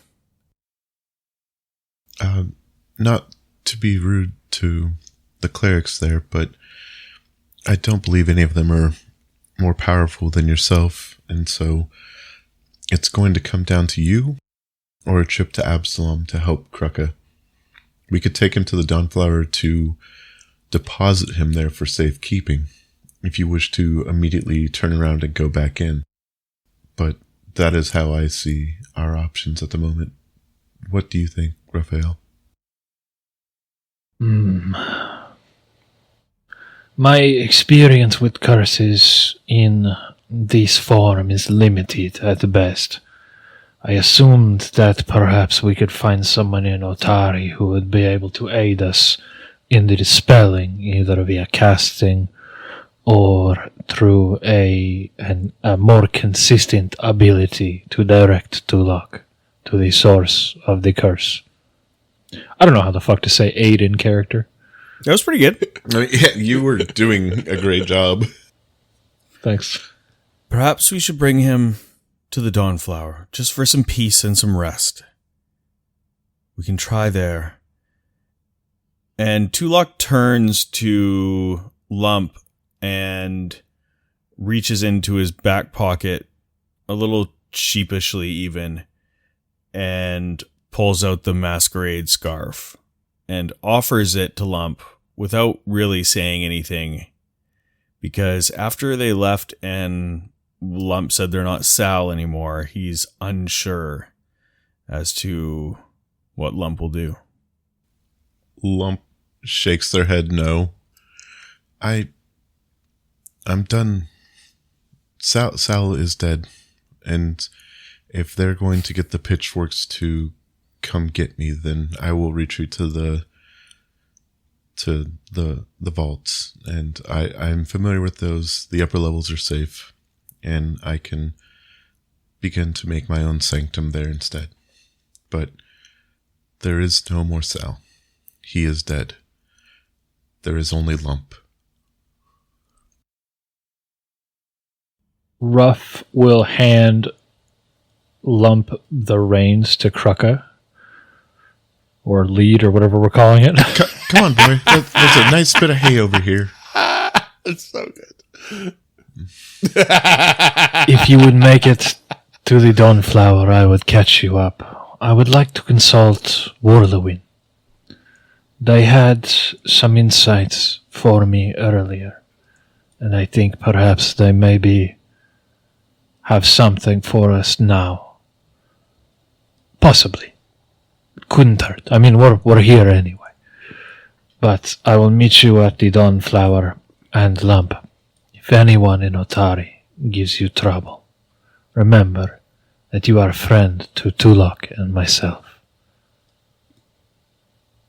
[SPEAKER 2] Not to be rude to the clerics there, but I don't believe any of them are more powerful than yourself, and so it's going to come down to you or a trip to Absalom to help Krucka. We could take him to the Dawnflower to deposit him there for safekeeping, if you wish to immediately turn around and go back in. But that is how I see our options at the moment. What do you think, Raphael?
[SPEAKER 5] My experience with curses in this form is limited at best. I assumed that perhaps we could find someone in Otari who would be able to aid us in the dispelling, either via casting or through a more consistent ability to direct Tulok to the source of the curse. I don't know how the fuck to say aid in character.
[SPEAKER 4] That was pretty good.
[SPEAKER 2] Yeah, you were doing a great job.
[SPEAKER 5] Thanks.
[SPEAKER 4] Perhaps we should bring him to the Dawnflower, just for some peace and some rest. We can try there. And Tulok turns to Lump and reaches into his back pocket, a little sheepishly even, and pulls out the masquerade scarf and offers it to Lump without really saying anything, because after they left and Lump said they're not Sal anymore, he's unsure as to what Lump will do.
[SPEAKER 2] Lump shakes their head no. I'm done. Sal is dead, and if they're going to get the pitchforks to come get me, then I will retreat to the vaults, and I'm familiar with those. The upper levels are safe, and I can begin to make my own sanctum there instead. But there is no more Sal. He is dead. There is only Lump.
[SPEAKER 5] Ruff will hand Lump the reins to Krucka, or lead, or whatever we're calling it.
[SPEAKER 2] Come on, boy. There's a nice bit of hay over here.
[SPEAKER 3] It's so good.
[SPEAKER 5] If you would make it to the Dawnflower, I would catch you up. I would like to consult Warlewin. They had some insights for me earlier, and I think perhaps they maybe have something for us now. Possibly. It couldn't hurt. I mean, we're here anyway. But I will meet you at the Dawnflower, and Lump, if anyone in Otari gives you trouble, remember that you are a friend to Tulok and myself.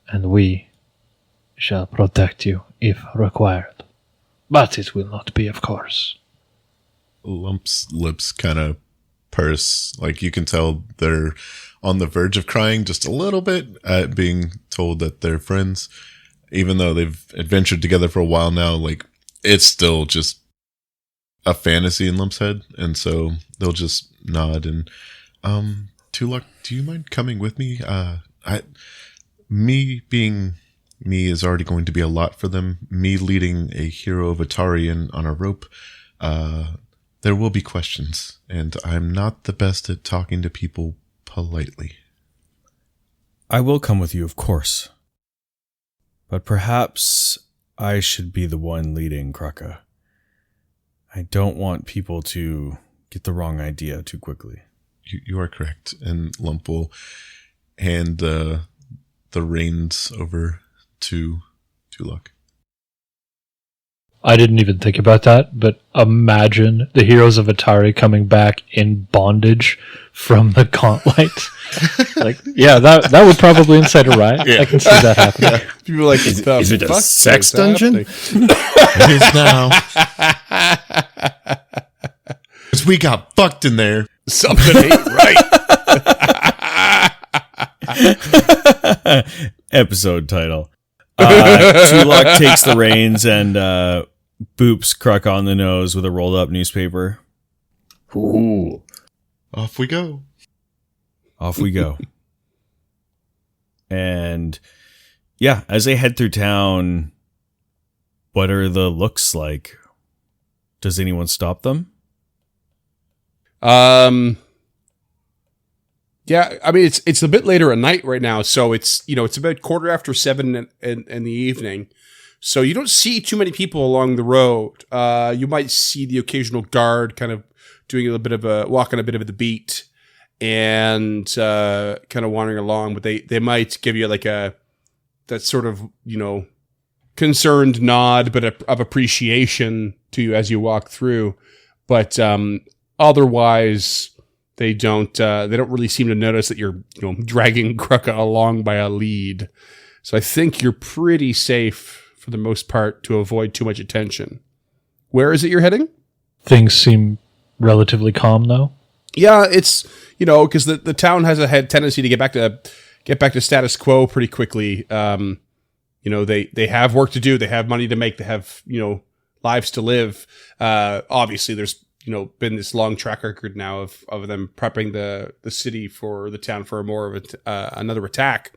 [SPEAKER 5] And we shall protect you if required. But it will not be, of course.
[SPEAKER 2] Lump's lips kind of purse. Like, you can tell they're on the verge of crying just a little bit at being told that they're friends. Even though they've adventured together for a while now, like, it's still just a fantasy in Lump's head. And so they'll just nod and, Tulok, do you mind coming with me? Me being me is already going to be a lot for them. Me leading a hero of Atari on a rope, there will be questions, and I'm not the best at talking to people politely.
[SPEAKER 4] I will come with you, of course. But perhaps I should be the one leading Krucka. I don't want people to get the wrong idea too quickly.
[SPEAKER 2] You are correct. And Lump will hand the reins over to Tulok.
[SPEAKER 5] I didn't even think about that, but imagine the heroes of Atari coming back in bondage from the gauntlet. Like, yeah, that would probably incite a riot. Yeah. I can see that happening.
[SPEAKER 3] Yeah. People are like,
[SPEAKER 6] is it a sex dungeon?
[SPEAKER 2] It is now. Because we got fucked in there.
[SPEAKER 3] Something ain't right.
[SPEAKER 4] Episode title. Tulok takes the reins and boops Krucka on the nose with a rolled up newspaper.
[SPEAKER 6] Ooh.
[SPEAKER 2] Off we go.
[SPEAKER 4] Off we go. And yeah, as they head through town, what are the looks like? Does anyone stop them?
[SPEAKER 3] Yeah, I mean, it's a bit later at night right now, so it's about 7:15 in the evening. So you don't see too many people along the road. You might see the occasional guard kind of doing walking a bit of the beat and kind of wandering along, but they might give you like that sort of, concerned nod, but of appreciation to you as you walk through. But otherwise, they don't really seem to notice that you're dragging Krucka along by a lead. So I think you're pretty safe for the most part to avoid too much attention. Where is it you're heading?
[SPEAKER 5] Things seem relatively calm, though.
[SPEAKER 3] Yeah, it's because the town has a tendency to get back to status quo pretty quickly. They have work to do, they have money to make, they have lives to live. Obviously, there's been this long track record now of them prepping the city for the town for more of another attack.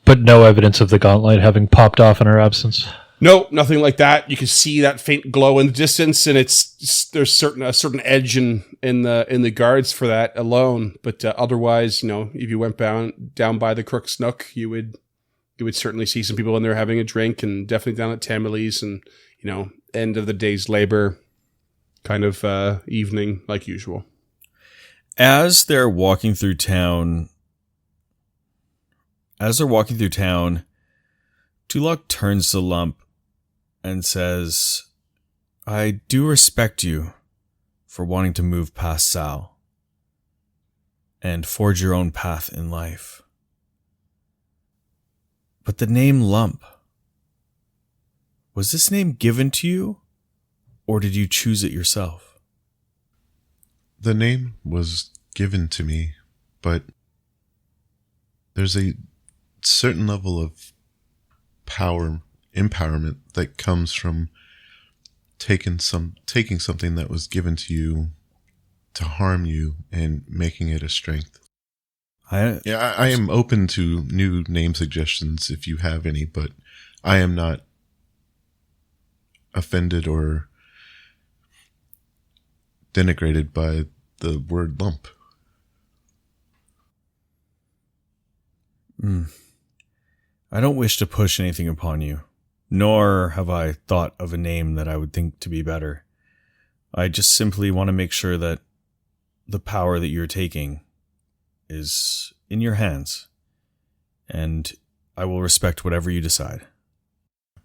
[SPEAKER 5] But no evidence of the gauntlet having popped off in our absence.
[SPEAKER 3] No, nothing like that. You can see that faint glow in the distance, and there's a certain edge in the guards for that alone. But otherwise, if you went down by the Crook's Nook, you would certainly see some people in there having a drink, and definitely down at Tammany's, and end of the day's labor kind of evening like usual.
[SPEAKER 4] As they're walking through town, Tulok turns to Lump and says, I do respect you for wanting to move past Sal and forge your own path in life. But the name Lump, was this name given to you, or did you choose it yourself?
[SPEAKER 2] The name was given to me, but there's a certain level of empowerment that comes from taking something that was given to you to harm you and making it a strength. I am open to new name suggestions if you have any, but I am not offended or denigrated by the word lump.
[SPEAKER 4] I don't wish to push anything upon you, nor have I thought of a name that I would think to be better. I just simply want to make sure that the power that you're taking is in your hands, and I will respect whatever you decide.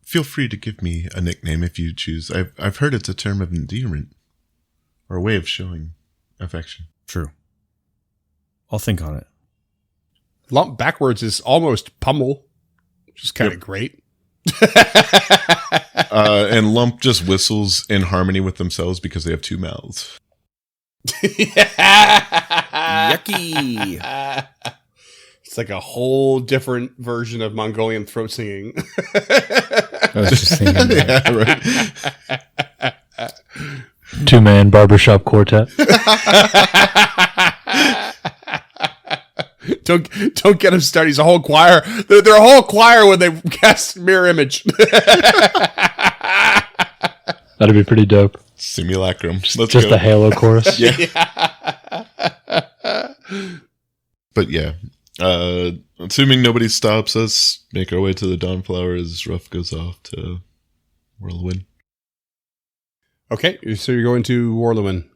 [SPEAKER 2] Feel free to give me a nickname if you choose. I've heard it's a term of endearment or a way of showing affection.
[SPEAKER 4] True. I'll think on it.
[SPEAKER 3] Lump backwards is almost pummel, which is kind of great.
[SPEAKER 2] And Lump just whistles in harmony with themselves because they have two mouths.
[SPEAKER 4] Yucky.
[SPEAKER 3] It's like a whole different version of Mongolian throat singing.
[SPEAKER 6] I was just thinking that.
[SPEAKER 2] Yeah, right.
[SPEAKER 5] Two Man Barbershop Quartet.
[SPEAKER 3] Don't get him started. He's a whole choir. They're a whole choir when they cast Mirror Image.
[SPEAKER 5] That'd be pretty dope.
[SPEAKER 2] Simulacrum.
[SPEAKER 5] Just a Halo chorus.
[SPEAKER 2] Yeah. But yeah, assuming nobody stops us, make our way to the Dawnflower as Ruff goes off to Whirlwind.
[SPEAKER 3] Okay, so you're going to Warlewin.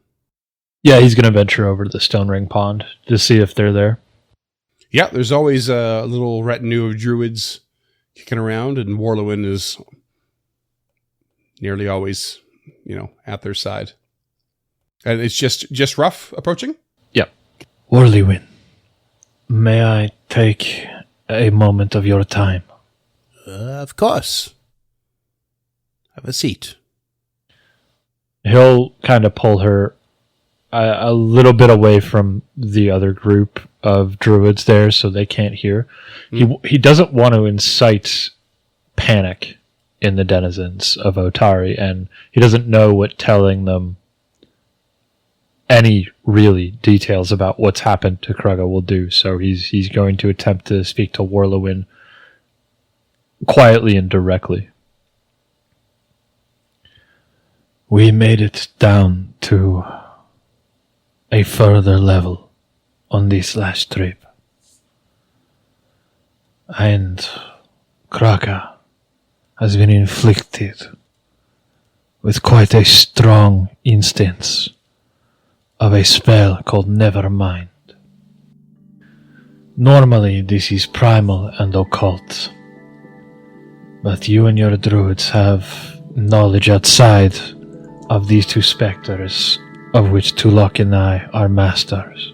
[SPEAKER 5] Yeah, he's going to venture over to the Stone Ring Pond to see if they're there.
[SPEAKER 3] Yeah, there's always a little retinue of druids kicking around, and Warlewin is nearly always, at their side. And it's just Ruff approaching?
[SPEAKER 5] Yep. Whirlywin, may I take a moment of your time?
[SPEAKER 7] Of course. Have a seat.
[SPEAKER 5] He'll kind of pull her a little bit away from the other group of druids there so they can't hear. He doesn't want to incite panic in the denizens of Otari, and he doesn't know what telling them any really details about what's happened to Krugga will do. So he's going to attempt to speak to Warlewin quietly and directly. We made it down to a further level on this last trip. And Krugga has been inflicted with quite a strong instance of a spell called Nevermind. Normally this is primal and occult, but you and your druids have knowledge outside of these two spectres, of which Tulok and I are masters.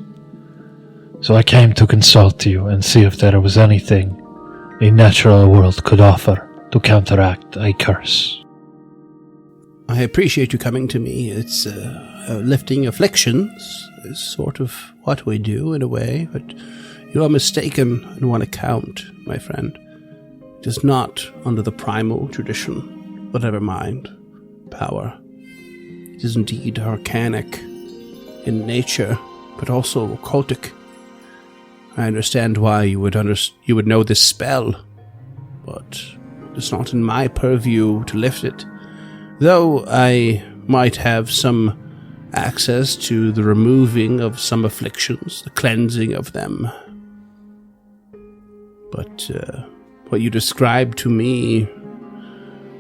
[SPEAKER 5] So I came to consult you and see if there was anything a natural world could offer to counteract a curse.
[SPEAKER 7] I appreciate you coming to me. It's lifting afflictions is sort of what we do in a way, but you are mistaken on one account, my friend. It is not under the primal tradition, but never mind. Power. It is indeed arcanic in nature, but also occultic. I understand why you would know this spell, but It's not in my purview to lift it, though I might have some access to the removing of some afflictions, the cleansing of them. But what you described to me,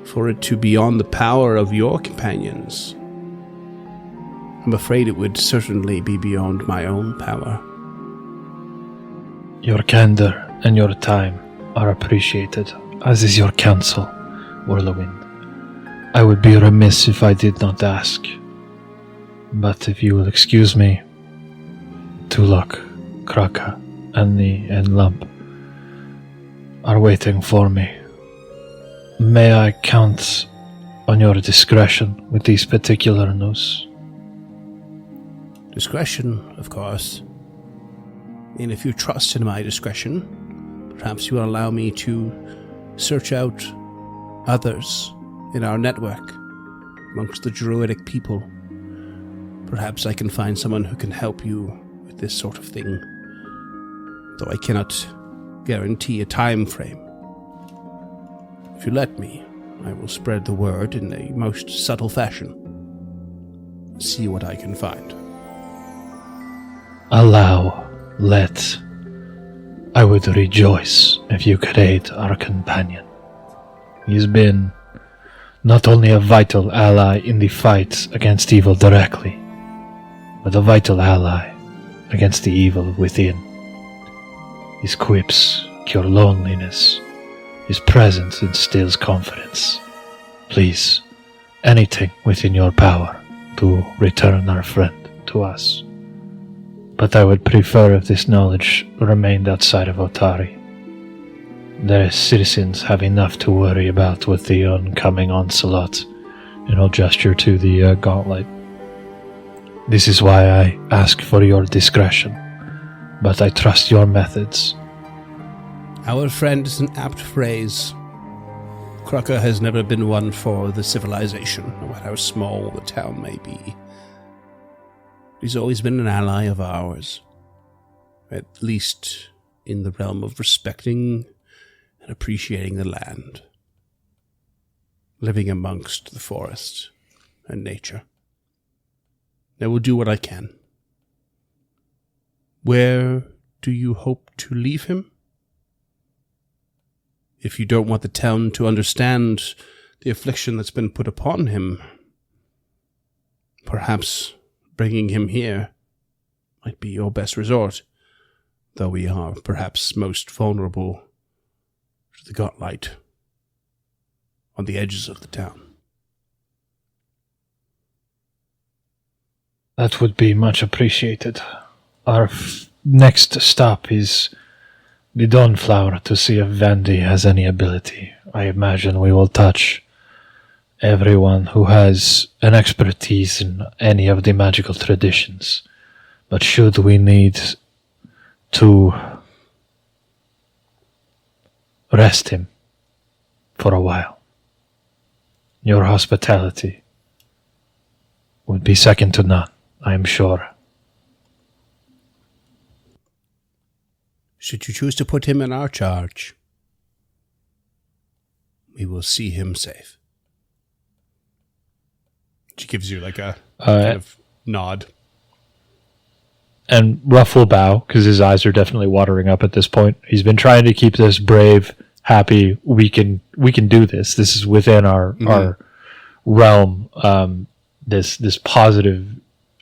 [SPEAKER 7] for it to be beyond the power of your companions, I'm afraid it would certainly be beyond my own power.
[SPEAKER 5] Your candor and your time are appreciated, as is your counsel, Whirlwind. I would be remiss if I did not ask. But if you will excuse me, Tulok, Kraka, and Lump are waiting for me. May I count on your discretion with these particular news?
[SPEAKER 7] Discretion, of course. And if you trust in my discretion, perhaps you will allow me to search out others in our network amongst the druidic people. Perhaps I can find someone who can help you with this sort of thing, though I cannot guarantee a time frame. If you let me, I will spread the word in a most subtle fashion. See what I can find.
[SPEAKER 5] Let. I would rejoice if you could aid our companion. He's been not only a vital ally in the fight against evil directly, but a vital ally against the evil within. His quips cure loneliness. His presence instills confidence. Please, anything within your power to return our friend to us. But I would prefer if this knowledge remained outside of Otari. Their citizens have enough to worry about with the oncoming onslaught, and I'll gesture to the gauntlet. This is why I ask for your discretion, but I trust your methods.
[SPEAKER 7] Our friend is an apt phrase. Crocker has never been one for the civilization, no matter how small the town may be. He's always been an ally of ours, at least in the realm of respecting and appreciating the land, living amongst the forest and nature. I will do what I can. Where do you hope to leave him? If you don't want the town to understand the affliction that's been put upon him, perhaps bringing him here might be your best resort, though we are perhaps most vulnerable to the godlight on the edges of the town.
[SPEAKER 5] That would be much appreciated. Our next stop is the Dawnflower to see if Vandy has any ability. I imagine we will touch everyone who has an expertise in any of the magical traditions. But should we need to rest him for a while, your hospitality would be second to none, I am sure.
[SPEAKER 7] Should you choose to put him in our charge, we will see him safe. She gives you like a kind of nod.
[SPEAKER 5] And Ruff will bow, because his eyes are definitely watering up at this point. He's been trying to keep this brave, happy, we can do this. This is within our realm, this positive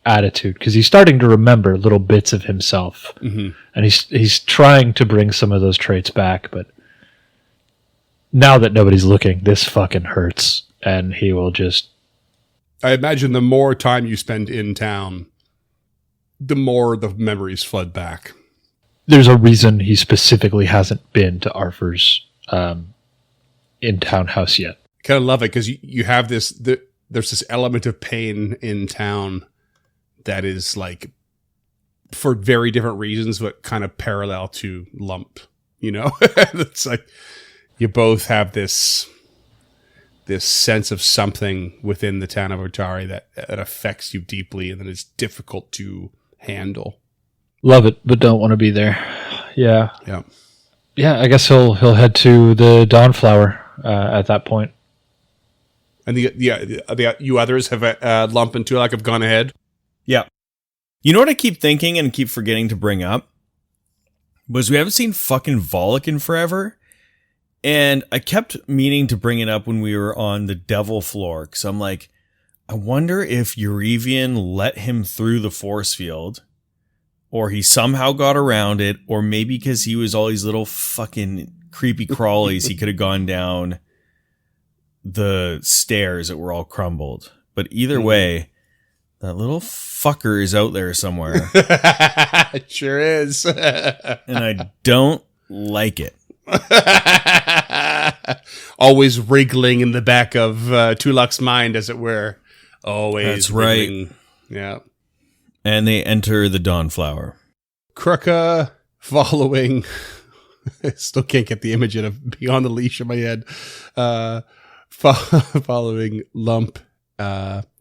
[SPEAKER 5] attitude, because he's starting to remember little bits of himself. And he's trying to bring some of those traits back, but now that nobody's looking, this fucking hurts, and he will just...
[SPEAKER 3] I imagine the more time you spend in town, the more the memories flood back.
[SPEAKER 5] There's a reason he specifically hasn't been to Arthur's in-town house yet.
[SPEAKER 3] I kind of love it because you have this, there's this element of pain in town that is like, for very different reasons, but kind of parallel to Lump, you know? It's like, you both have this sense of something within the town of Otari that affects you deeply and that is difficult to handle.
[SPEAKER 5] Love it, but don't want to be there. Yeah.
[SPEAKER 3] Yeah.
[SPEAKER 5] Yeah, I guess he'll head to the Dawnflower. at that point.
[SPEAKER 3] And the you others have Lump and Tulak have gone ahead.
[SPEAKER 4] Yeah. You know what I keep thinking and keep forgetting to bring up? Was we haven't seen fucking Volok in forever. And I kept meaning to bring it up when we were on the devil floor. Because I'm like, I wonder if Eurevian let him through the force field. Or he somehow got around it. Or maybe because he was all these little fucking creepy crawlies, he could have gone down the stairs that were all crumbled. But either way, that little fucker is out there somewhere.
[SPEAKER 3] It sure is.
[SPEAKER 4] And I don't like it.
[SPEAKER 3] Always wriggling in the back of Tulak's mind, as it were. Always.
[SPEAKER 4] That's right.
[SPEAKER 3] wriggling. Yeah.
[SPEAKER 4] And they enter the Dawnflower.
[SPEAKER 3] Kruka following. I still can't get the image of beyond the leash in my head. Following Lump,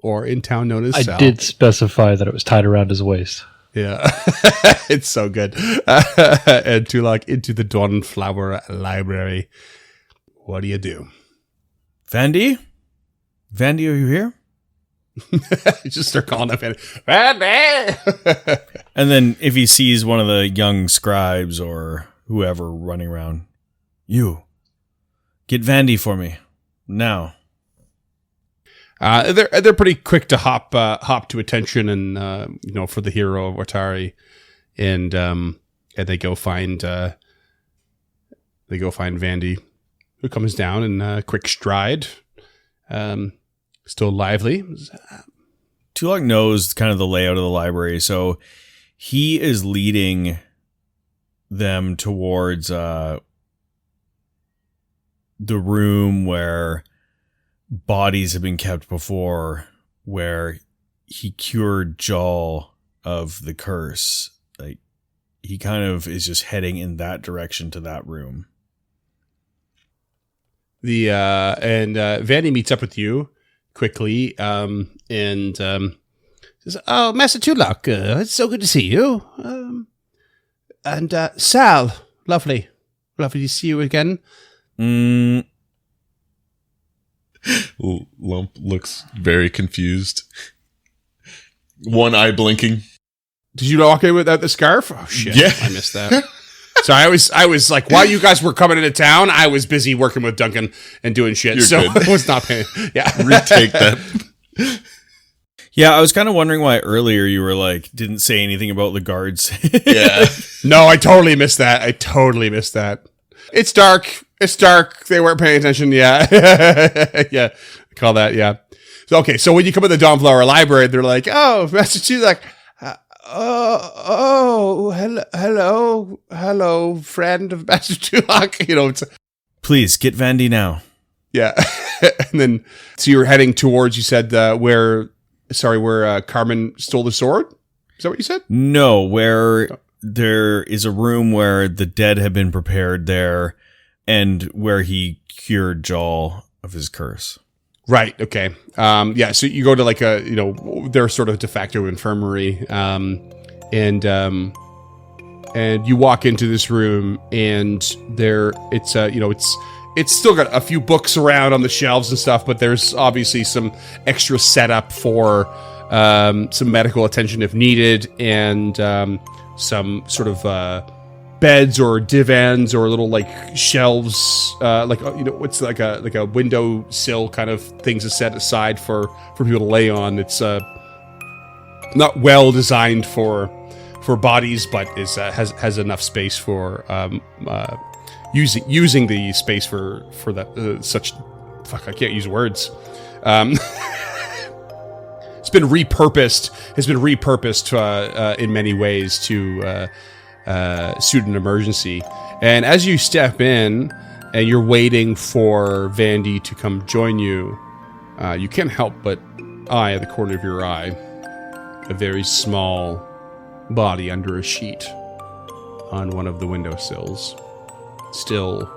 [SPEAKER 3] or in town known as Sal.
[SPEAKER 5] I did specify that it was tied around his waist.
[SPEAKER 3] Yeah, it's so good. And Tulak into the Dawnflower Library. What do you do?
[SPEAKER 4] Vandy? Vandy, are you here?
[SPEAKER 3] Just start calling up Vandy.
[SPEAKER 4] And then if he sees one of the young scribes or whoever running around, you, get Vandy for me. Now.
[SPEAKER 3] They're pretty quick to hop to attention, and for the hero of Watari, and they go find Vandy, who comes down in quick stride, still lively.
[SPEAKER 4] Tulak knows kind of the layout of the library, so he is leading them towards the room where bodies have been kept before, where he cured Jal of the curse. Like, he kind of is just heading in that direction to that room.
[SPEAKER 3] Vandy meets up with you quickly, and says, "Oh, Master Tulak, it's so good to see you. And Sal, lovely to see you again."
[SPEAKER 2] Lump looks very confused. One eye blinking.
[SPEAKER 3] Did you walk in without the scarf? Oh shit!
[SPEAKER 2] Yeah.
[SPEAKER 3] I missed that. So I was like, while you guys were coming into town, I was busy working with Duncan and doing shit.
[SPEAKER 2] You're
[SPEAKER 3] so
[SPEAKER 2] good.
[SPEAKER 3] I was not paying. Yeah,
[SPEAKER 2] Retake that.
[SPEAKER 4] Yeah, I was kind of wondering why earlier you were like, didn't say anything about the guards.
[SPEAKER 2] Yeah.
[SPEAKER 3] No, I totally missed that. It's dark. They weren't paying attention. Yeah. Yeah. Call that. Yeah. So, okay. So when you come to the Dawnflower Library, they're like, "Oh, Master Chi's like, hello, friend of Master Tulak." It's
[SPEAKER 4] Please, get Vandy now.
[SPEAKER 3] yeah. And then, so you're heading towards, you said, where Carmen stole the sword? Is that what you said?
[SPEAKER 4] No, where there is a room where the dead have been prepared there, and where he cured Jal of his curse.
[SPEAKER 3] Right. Okay. Yeah. So you go to like their sort of de facto infirmary, and you walk into this room, and it's still got a few books around on the shelves and stuff, but there's obviously some extra setup for some medical attention if needed, and some sort of beds or divans or little like shelves, it's like a window sill kind of things to set aside for people to lay on. It's not well designed for bodies, but has enough space for using the space for that such. Fuck, I can't use words. It's been repurposed. In many ways to suit an emergency. And as you step in and you're waiting for Vandy to come join you, you can't help but eye at the corner of your eye a very small body under a sheet on one of the windowsills, still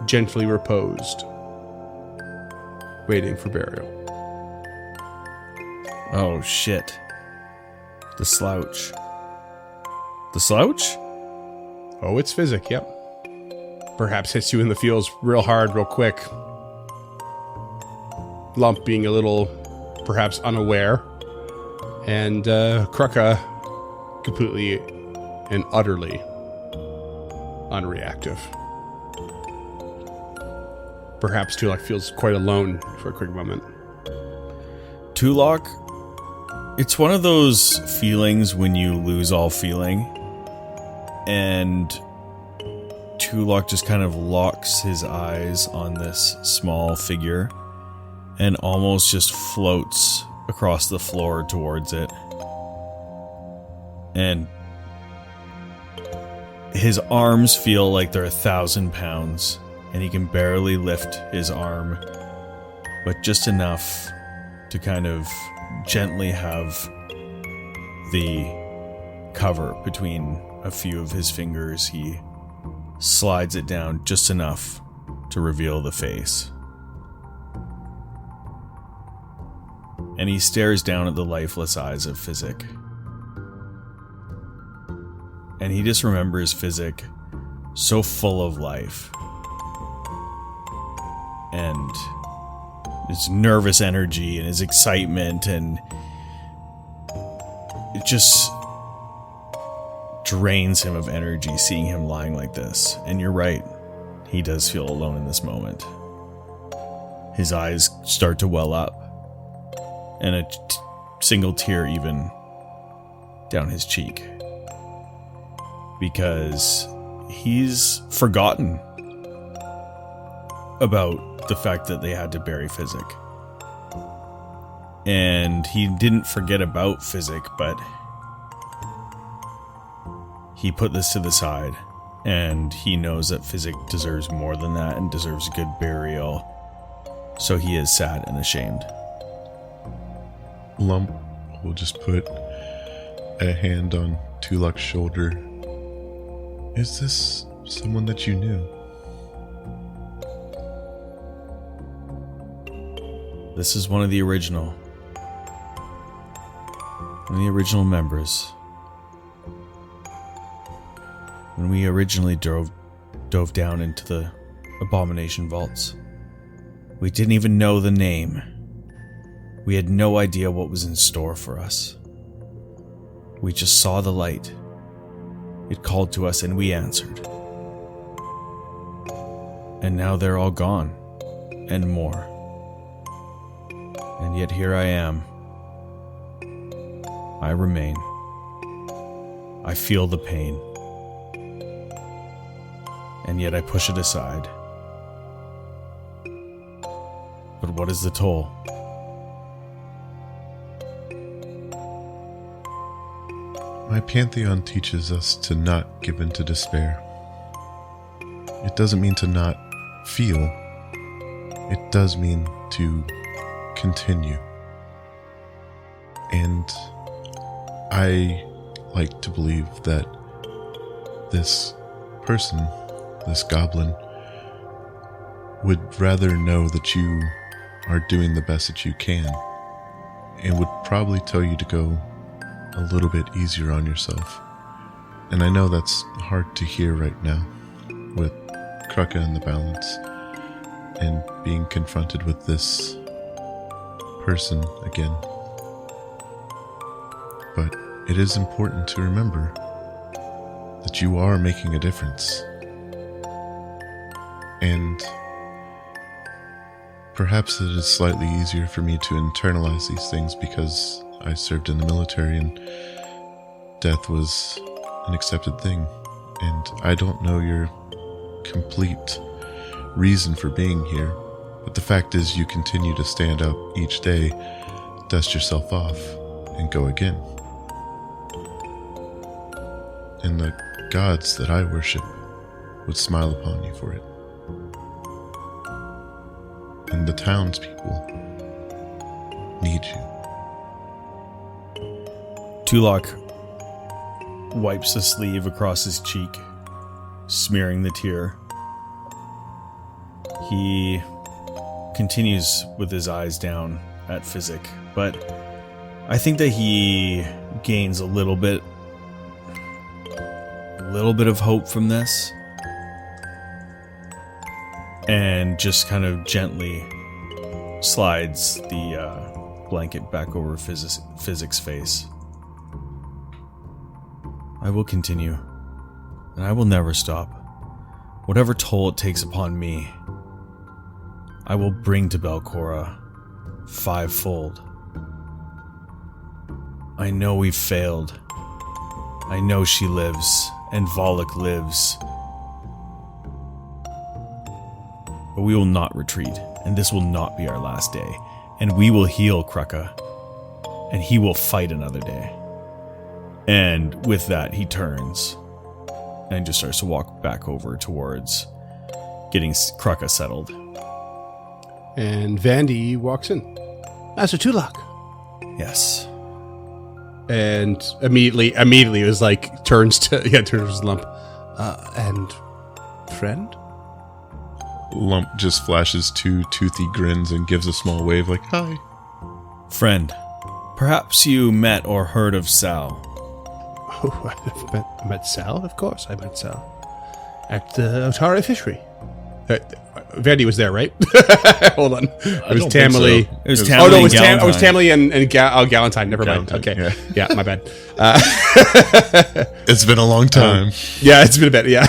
[SPEAKER 3] gently reposed, waiting for burial.
[SPEAKER 4] Oh, shit. The slouch. The slouch?
[SPEAKER 3] Oh, it's Physic, yep. perhaps hits you in the feels real hard, real quick. Lump being a little, perhaps unaware, and Krucka completely and utterly unreactive. Perhaps Tulak feels quite alone for a quick moment.
[SPEAKER 4] Tulak, it's one of those feelings when you lose all feeling, and Tulak just kind of locks his eyes on this small figure and almost just floats across the floor towards it. And his arms feel like they're 1,000 pounds, and he can barely lift his arm, but just enough to kind of gently have the cover between a few of his fingers. He slides it down just enough to reveal the face. And he stares down at the lifeless eyes of Physic. And he just remembers Physic so full of life. And his nervous energy and his excitement, and it just drains him of energy seeing him lying like this. And you're right, he does feel alone in this moment. His eyes start to well up, and a single tear even down his cheek, because he's forgotten about the fact that they had to bury Physic. And he didn't forget about Physic, but he put this to the side, and he knows that Physic deserves more than that and deserves a good burial. So he is sad and ashamed.
[SPEAKER 2] Lump will just put a hand on Tulak's shoulder. Is this someone that you knew?
[SPEAKER 4] This is one of the original members. When we originally dove down into the Abomination Vaults, we didn't even know the name. We had no idea what was in store for us. We just saw the light. It called to us and we answered. And now they're all gone, and more. And yet here I am. I remain. I feel the pain. And yet I push it aside. But what is the toll?
[SPEAKER 2] My pantheon teaches us to not give in to despair. It doesn't mean to not feel. It does mean to continue. And I like to believe that this person, this goblin, would rather know that you are doing the best that you can, and would probably tell you to go a little bit easier on yourself. And I know that's hard to hear right now with Krucka in the balance and being confronted with this person again. But it is important to remember that you are making a difference. And perhaps it is slightly easier for me to internalize these things because I served in the military and death was an accepted thing. And I don't know your complete reason for being here, but the fact is you continue to stand up each day, dust yourself off, and go again. And the gods that I worship would smile upon you for it. And the townspeople need you.
[SPEAKER 4] Tulak wipes the sleeve across his cheek, smearing the tear. He continues with his eyes down at Physic, but I think that he gains a little bit of hope from this. and just kind of gently slides the blanket back over Physic's face. I will continue, and I will never stop. Whatever toll it takes upon me, I will bring to Belcora fivefold. I know we've failed. I know she lives, and Volok lives. But we will not retreat, and this will not be our last day. And we will heal Kruka, and he will fight another day. And with that, he turns and just starts to walk back over towards getting Kruka settled.
[SPEAKER 3] And Vandy walks in.
[SPEAKER 7] Master Tulak.
[SPEAKER 4] Yes.
[SPEAKER 3] And immediately it was like, turns to Lump.
[SPEAKER 7] And friend?
[SPEAKER 2] Lump just flashes two toothy grins and gives a small wave like, hi.
[SPEAKER 4] Friend, perhaps you met or heard of Sal.
[SPEAKER 3] Oh, I met Sal, of course. I met Sal at the Otari fishery. Vandy was there, right? Hold on. It was
[SPEAKER 2] don't think
[SPEAKER 3] Tamily.
[SPEAKER 2] so.
[SPEAKER 4] It was
[SPEAKER 3] Oh,
[SPEAKER 4] Tamily
[SPEAKER 3] no,
[SPEAKER 4] and
[SPEAKER 3] it was
[SPEAKER 4] Galentine.
[SPEAKER 3] Tamily and Galentine. Never mind.
[SPEAKER 2] Galentine,
[SPEAKER 3] Okay.
[SPEAKER 2] yeah.
[SPEAKER 3] Yeah, my bad.
[SPEAKER 2] It's been a long time.
[SPEAKER 3] Yeah, it's been a bit. Yeah.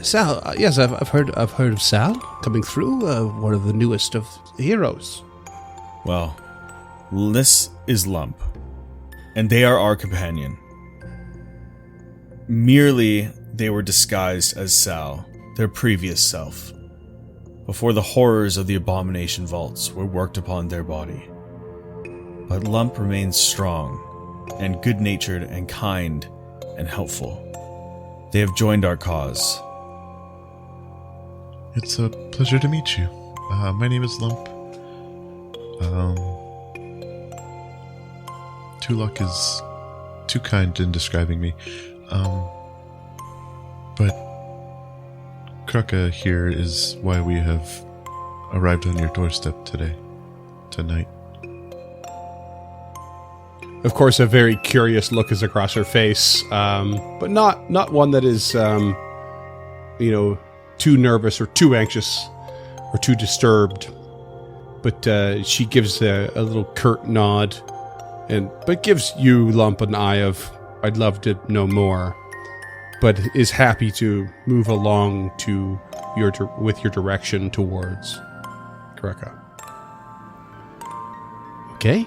[SPEAKER 7] Sal, yes, I've heard of Sal coming through. One of the newest of the heroes.
[SPEAKER 4] Well, this is Lump, and they are our companion. Merely, they were disguised as Sal, their previous self, before the horrors of the Abomination Vaults were worked upon their body. But Lump remains strong, and good-natured, and kind, and helpful. They have joined our cause.
[SPEAKER 2] It's a pleasure to meet you. My name is Lump. Tulak is too kind in describing me. But Kruka here is why we have arrived on your doorstep tonight.
[SPEAKER 3] Of course, a very curious look is across her face, but not one that is, too nervous or too anxious or too disturbed. But she gives a little curt nod, but gives you, Lump, an eye of, I'd love to know more, but is happy to move along with your direction towards Kruka. Okay.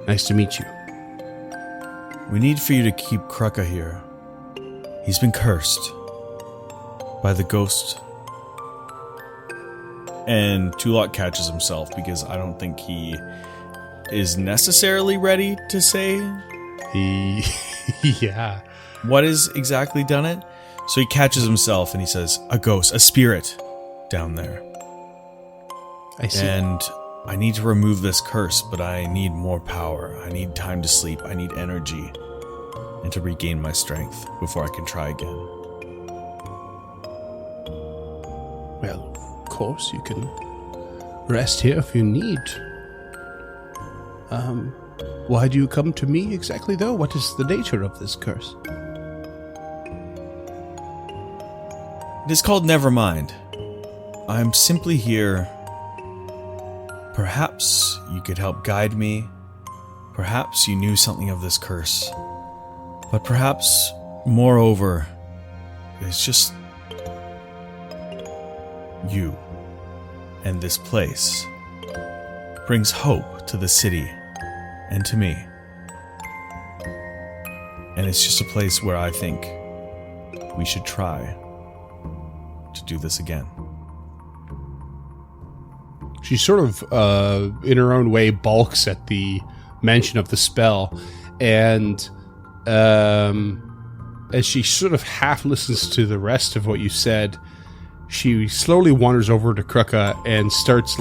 [SPEAKER 3] Nice to meet you.
[SPEAKER 4] We need for you to keep Kruka here. He's been cursed by the ghost. And Tulak catches himself because I don't think he is necessarily ready to say
[SPEAKER 3] Yeah.
[SPEAKER 4] what has exactly done it. So he catches himself and he says, a ghost, a spirit down there.
[SPEAKER 3] I see.
[SPEAKER 4] And I need to remove this curse, but I need more power. I need time to sleep. I need energy and to regain my strength before I can try again.
[SPEAKER 7] Well, of course, you can rest here if you need. Why do you come to me exactly, though? What is the nature of this curse?
[SPEAKER 4] It is called Nevermind. I'm simply here. Perhaps you could help guide me. Perhaps you knew something of this curse. But perhaps, moreover, it's just you and this place brings hope to the city and to me. And it's just a place where I think we should try to do this again.
[SPEAKER 3] She sort of, in her own way, balks at the mention of the spell, and as she sort of half listens to the rest of what you said, she slowly wanders over to Kruka and starts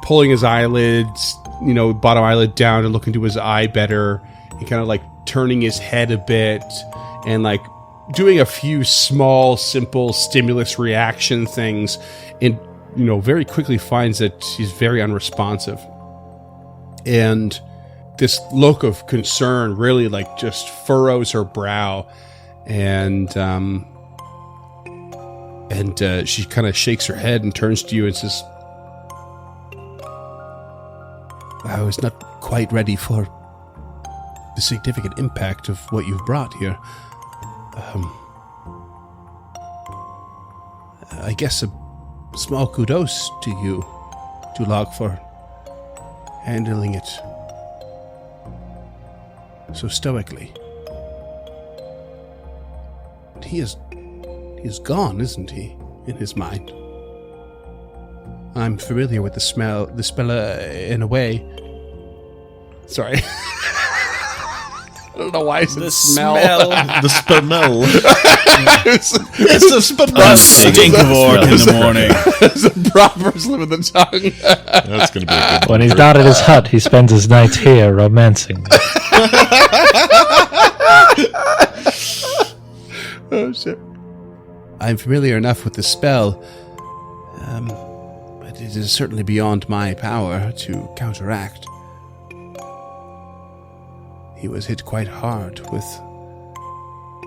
[SPEAKER 3] pulling his eyelids, bottom eyelid down to look into his eye better, and kind of like turning his head a bit, and like doing a few small, simple stimulus reaction things, and very quickly finds that she's very unresponsive. And this look of concern really just furrows her brow, and And she kind of shakes her head and turns to you and says, I was not quite ready for the significant impact of what you've brought here. I guess a small kudos to you, Tulog, for handling it so stoically. But he is gone, isn't he, in his mind? I'm familiar with the spell in a way. Sorry. I don't know why it's the smell.
[SPEAKER 2] The smell.
[SPEAKER 3] It's
[SPEAKER 2] the smell.
[SPEAKER 4] Stink of orc in the morning.
[SPEAKER 3] It's a proper slip of the tongue.
[SPEAKER 2] That's going to be a good
[SPEAKER 5] When he's not at his hut, he spends his nights here romancing me.
[SPEAKER 3] Oh, shit. I'm familiar enough with the spell, but it is certainly beyond my power to counteract. He was hit quite hard with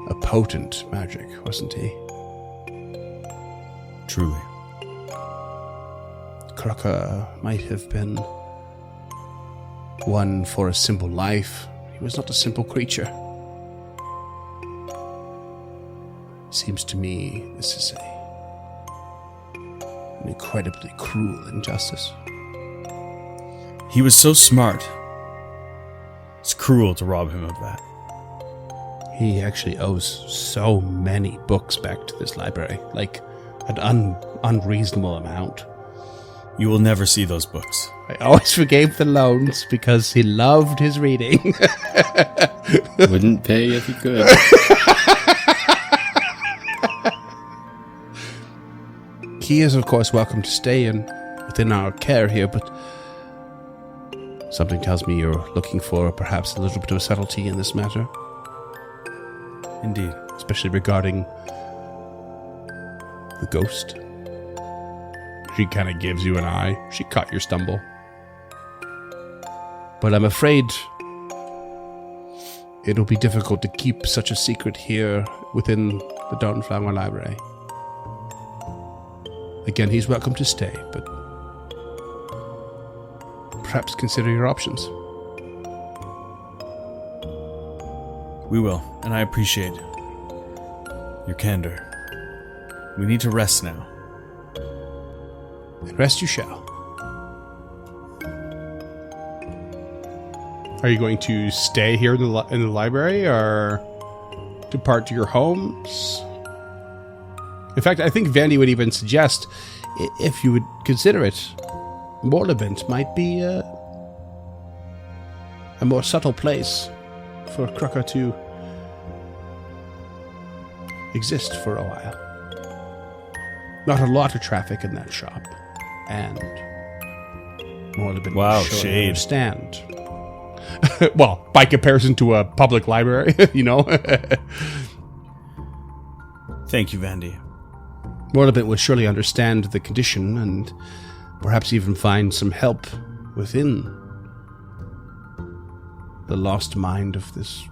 [SPEAKER 3] a potent magic, wasn't he?
[SPEAKER 4] Truly.
[SPEAKER 3] Kraka might have been one for a simple life. He was not a simple creature. Seems to me this is an incredibly cruel injustice.
[SPEAKER 4] He was so smart. It's cruel to rob him of that.
[SPEAKER 3] He actually owes so many books back to this library, like an unreasonable amount.
[SPEAKER 4] You will never see those books.
[SPEAKER 3] I always forgave the loans because he loved his reading.
[SPEAKER 6] Wouldn't pay if he could.
[SPEAKER 3] He is, of course, welcome to stay within our care here, but something tells me you're looking for perhaps a little bit of subtlety in this matter.
[SPEAKER 4] Indeed.
[SPEAKER 3] Especially regarding the ghost. She kind of gives you an eye. She caught your stumble. But I'm afraid it'll be difficult to keep such a secret here within the Dawnflower Library. Again, he's welcome to stay, but perhaps consider your options.
[SPEAKER 4] We will, and I appreciate your candor. We need to rest now.
[SPEAKER 3] And rest you shall. Are you going to stay here in the library or depart to your homes? In fact, I think Vandy would even suggest, if you would consider it, Morlevent might be a more subtle place for Kraka to exist for a while. Not a lot of traffic in that shop, and Morlevent
[SPEAKER 4] Wow,
[SPEAKER 3] will surely
[SPEAKER 4] shade.
[SPEAKER 3] understand. Well, by comparison to a public library, you know.
[SPEAKER 4] Thank you, Vandy.
[SPEAKER 3] Morlevent will surely understand the condition and perhaps even find some help within the lost mind of this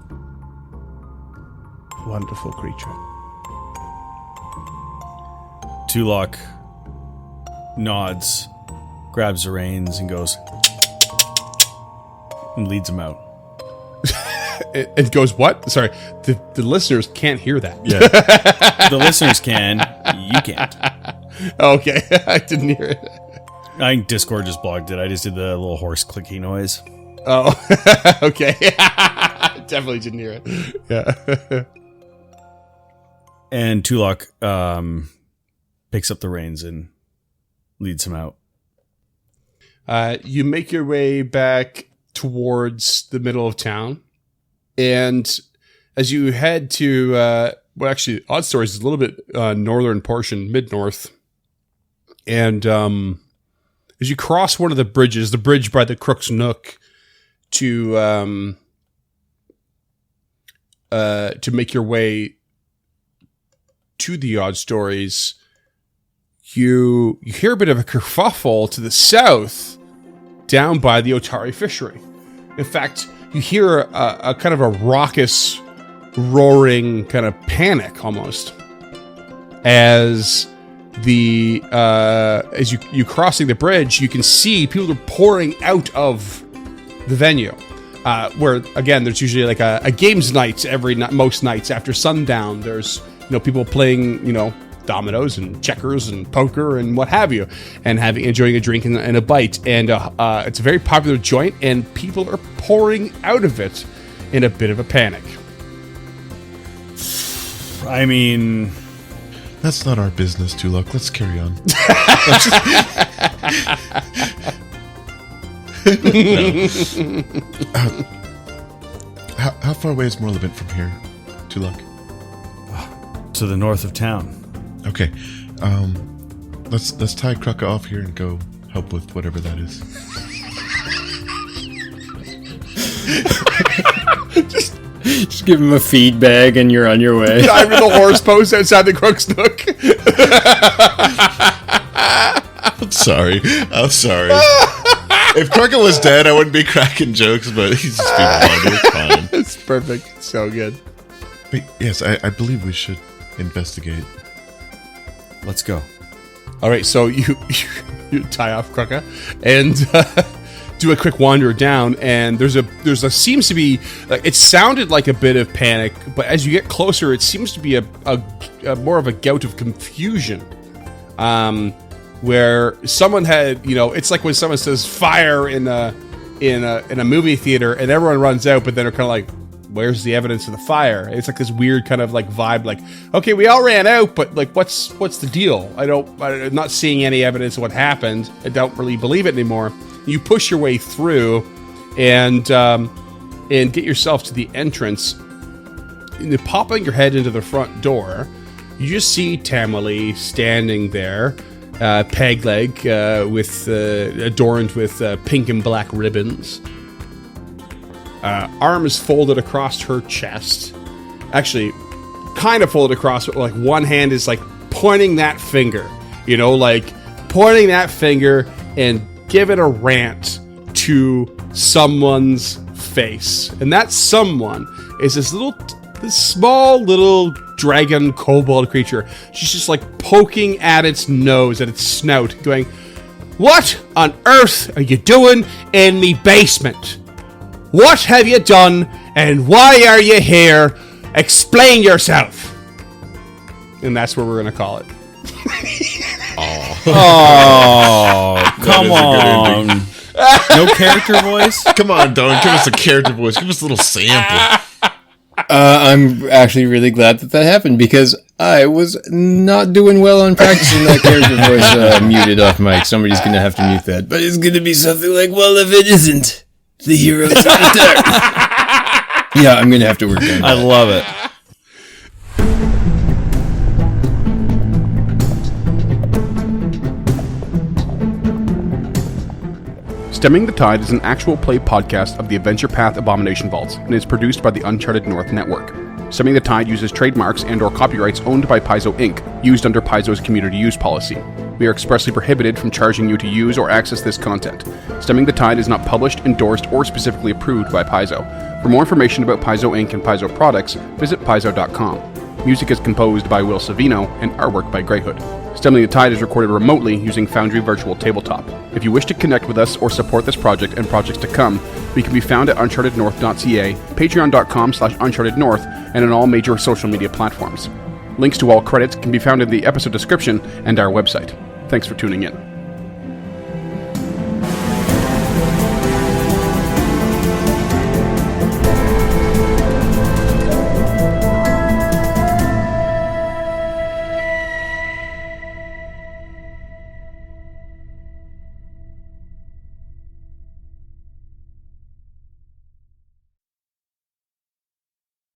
[SPEAKER 3] wonderful creature.
[SPEAKER 4] Tulok nods, grabs the reins, and goes and leads him out.
[SPEAKER 3] It goes, what? Sorry, the listeners can't hear that.
[SPEAKER 4] Yeah. The listeners can. You can't.
[SPEAKER 3] Okay, I didn't hear it.
[SPEAKER 4] I think Discord just blocked it. I just did the little horse clicky noise.
[SPEAKER 3] Oh, okay. Definitely didn't hear it. Yeah.
[SPEAKER 4] And Tulok picks up the reins and leads him out.
[SPEAKER 3] You make your way back towards the middle of town. And as you head to, well, actually, Odd Stories is a little bit northern portion, mid-north. And as you cross one of the bridges, the bridge by the Crook's Nook, to make your way to the Odd Stories, you hear a bit of a kerfuffle to the south, down by the Otari fishery. In fact, you hear a kind of a raucous, roaring kind of panic almost, as as you crossing the bridge, you can see people are pouring out of the venue. Where again, there's usually like a games night most nights after sundown. There's people playing dominoes and checkers and poker and what have you, and enjoying a drink and a bite. And it's a very popular joint, and people are pouring out of it in a bit of a panic.
[SPEAKER 4] I mean,
[SPEAKER 2] That's not our business, Tulok. Let's carry on. How far away is Morlevent from here, Tulok?
[SPEAKER 4] to the north of town.
[SPEAKER 2] Okay. Let's tie Krucka off here and go help with whatever that is.
[SPEAKER 6] Just give him a feed bag and you're on your way.
[SPEAKER 3] Dive in the horse post outside the Crook's Nook.
[SPEAKER 2] I'm sorry. If Krucka was dead, I wouldn't be cracking jokes, but he's just being wonderful. It's fine.
[SPEAKER 3] It's perfect. It's so good.
[SPEAKER 2] But yes, I believe we should investigate.
[SPEAKER 4] Let's go.
[SPEAKER 3] All right, so you tie off Krucka and do a quick wander down, and there's a seems to be like, it sounded like a bit of panic, but as you get closer, it seems to be a more of a gout of confusion, where someone had it's like when someone says fire in a movie theater and everyone runs out, but then they're kind of like, where's the evidence of the fire? It's like this weird kind of like vibe, like, okay, we all ran out, but like, what's the deal? I'm not seeing any evidence of what happened. I don't really believe it anymore. You push your way through and get yourself to the entrance. And popping your head into the front door, you just see Tamale standing there, peg leg, with adorned with pink and black ribbons. Arms folded across her chest. Actually, kind of folded across, but like one hand is like pointing that finger. Like pointing that finger and giving a rant to someone's face. And that someone is this small little dragon kobold creature. She's just like poking at its nose, at its snout, going, "What on earth are you doing in me basement? What have you done, and why are you here? Explain yourself." And that's what we're going to call it.
[SPEAKER 4] Oh, come on. No character voice?
[SPEAKER 2] Come on, Don. Give us a character voice. Give us a little sample.
[SPEAKER 6] I'm actually really glad that happened because I was not doing well on practicing that character voice muted off mic. Somebody's going to have to mute that. But it's going to be something like, well, if it isn't the heroes of the dark. Yeah, I'm going to have to work on that.
[SPEAKER 4] I love it.
[SPEAKER 3] Stemming the Tide is an actual play podcast of the Adventure Path Abomination Vaults and is produced by the Uncharted North Network. Stemming the Tide uses trademarks and/or copyrights owned by Paizo Inc., used under Paizo's community use policy. We are expressly prohibited from charging you to use or access this content. Stemming the Tide is not published, endorsed, or specifically approved by Paizo. For more information about Paizo Inc. and Paizo products, visit paizo.com. Music is composed by Will Savino and artwork by Greyhood. Stemming the Tide is recorded remotely using Foundry Virtual Tabletop. If you wish to connect with us or support this project and projects to come, we can be found at unchartednorth.ca, patreon.com/unchartednorth, and on all major social media platforms. Links to all credits can be found in the episode description and our website. Thanks for tuning in.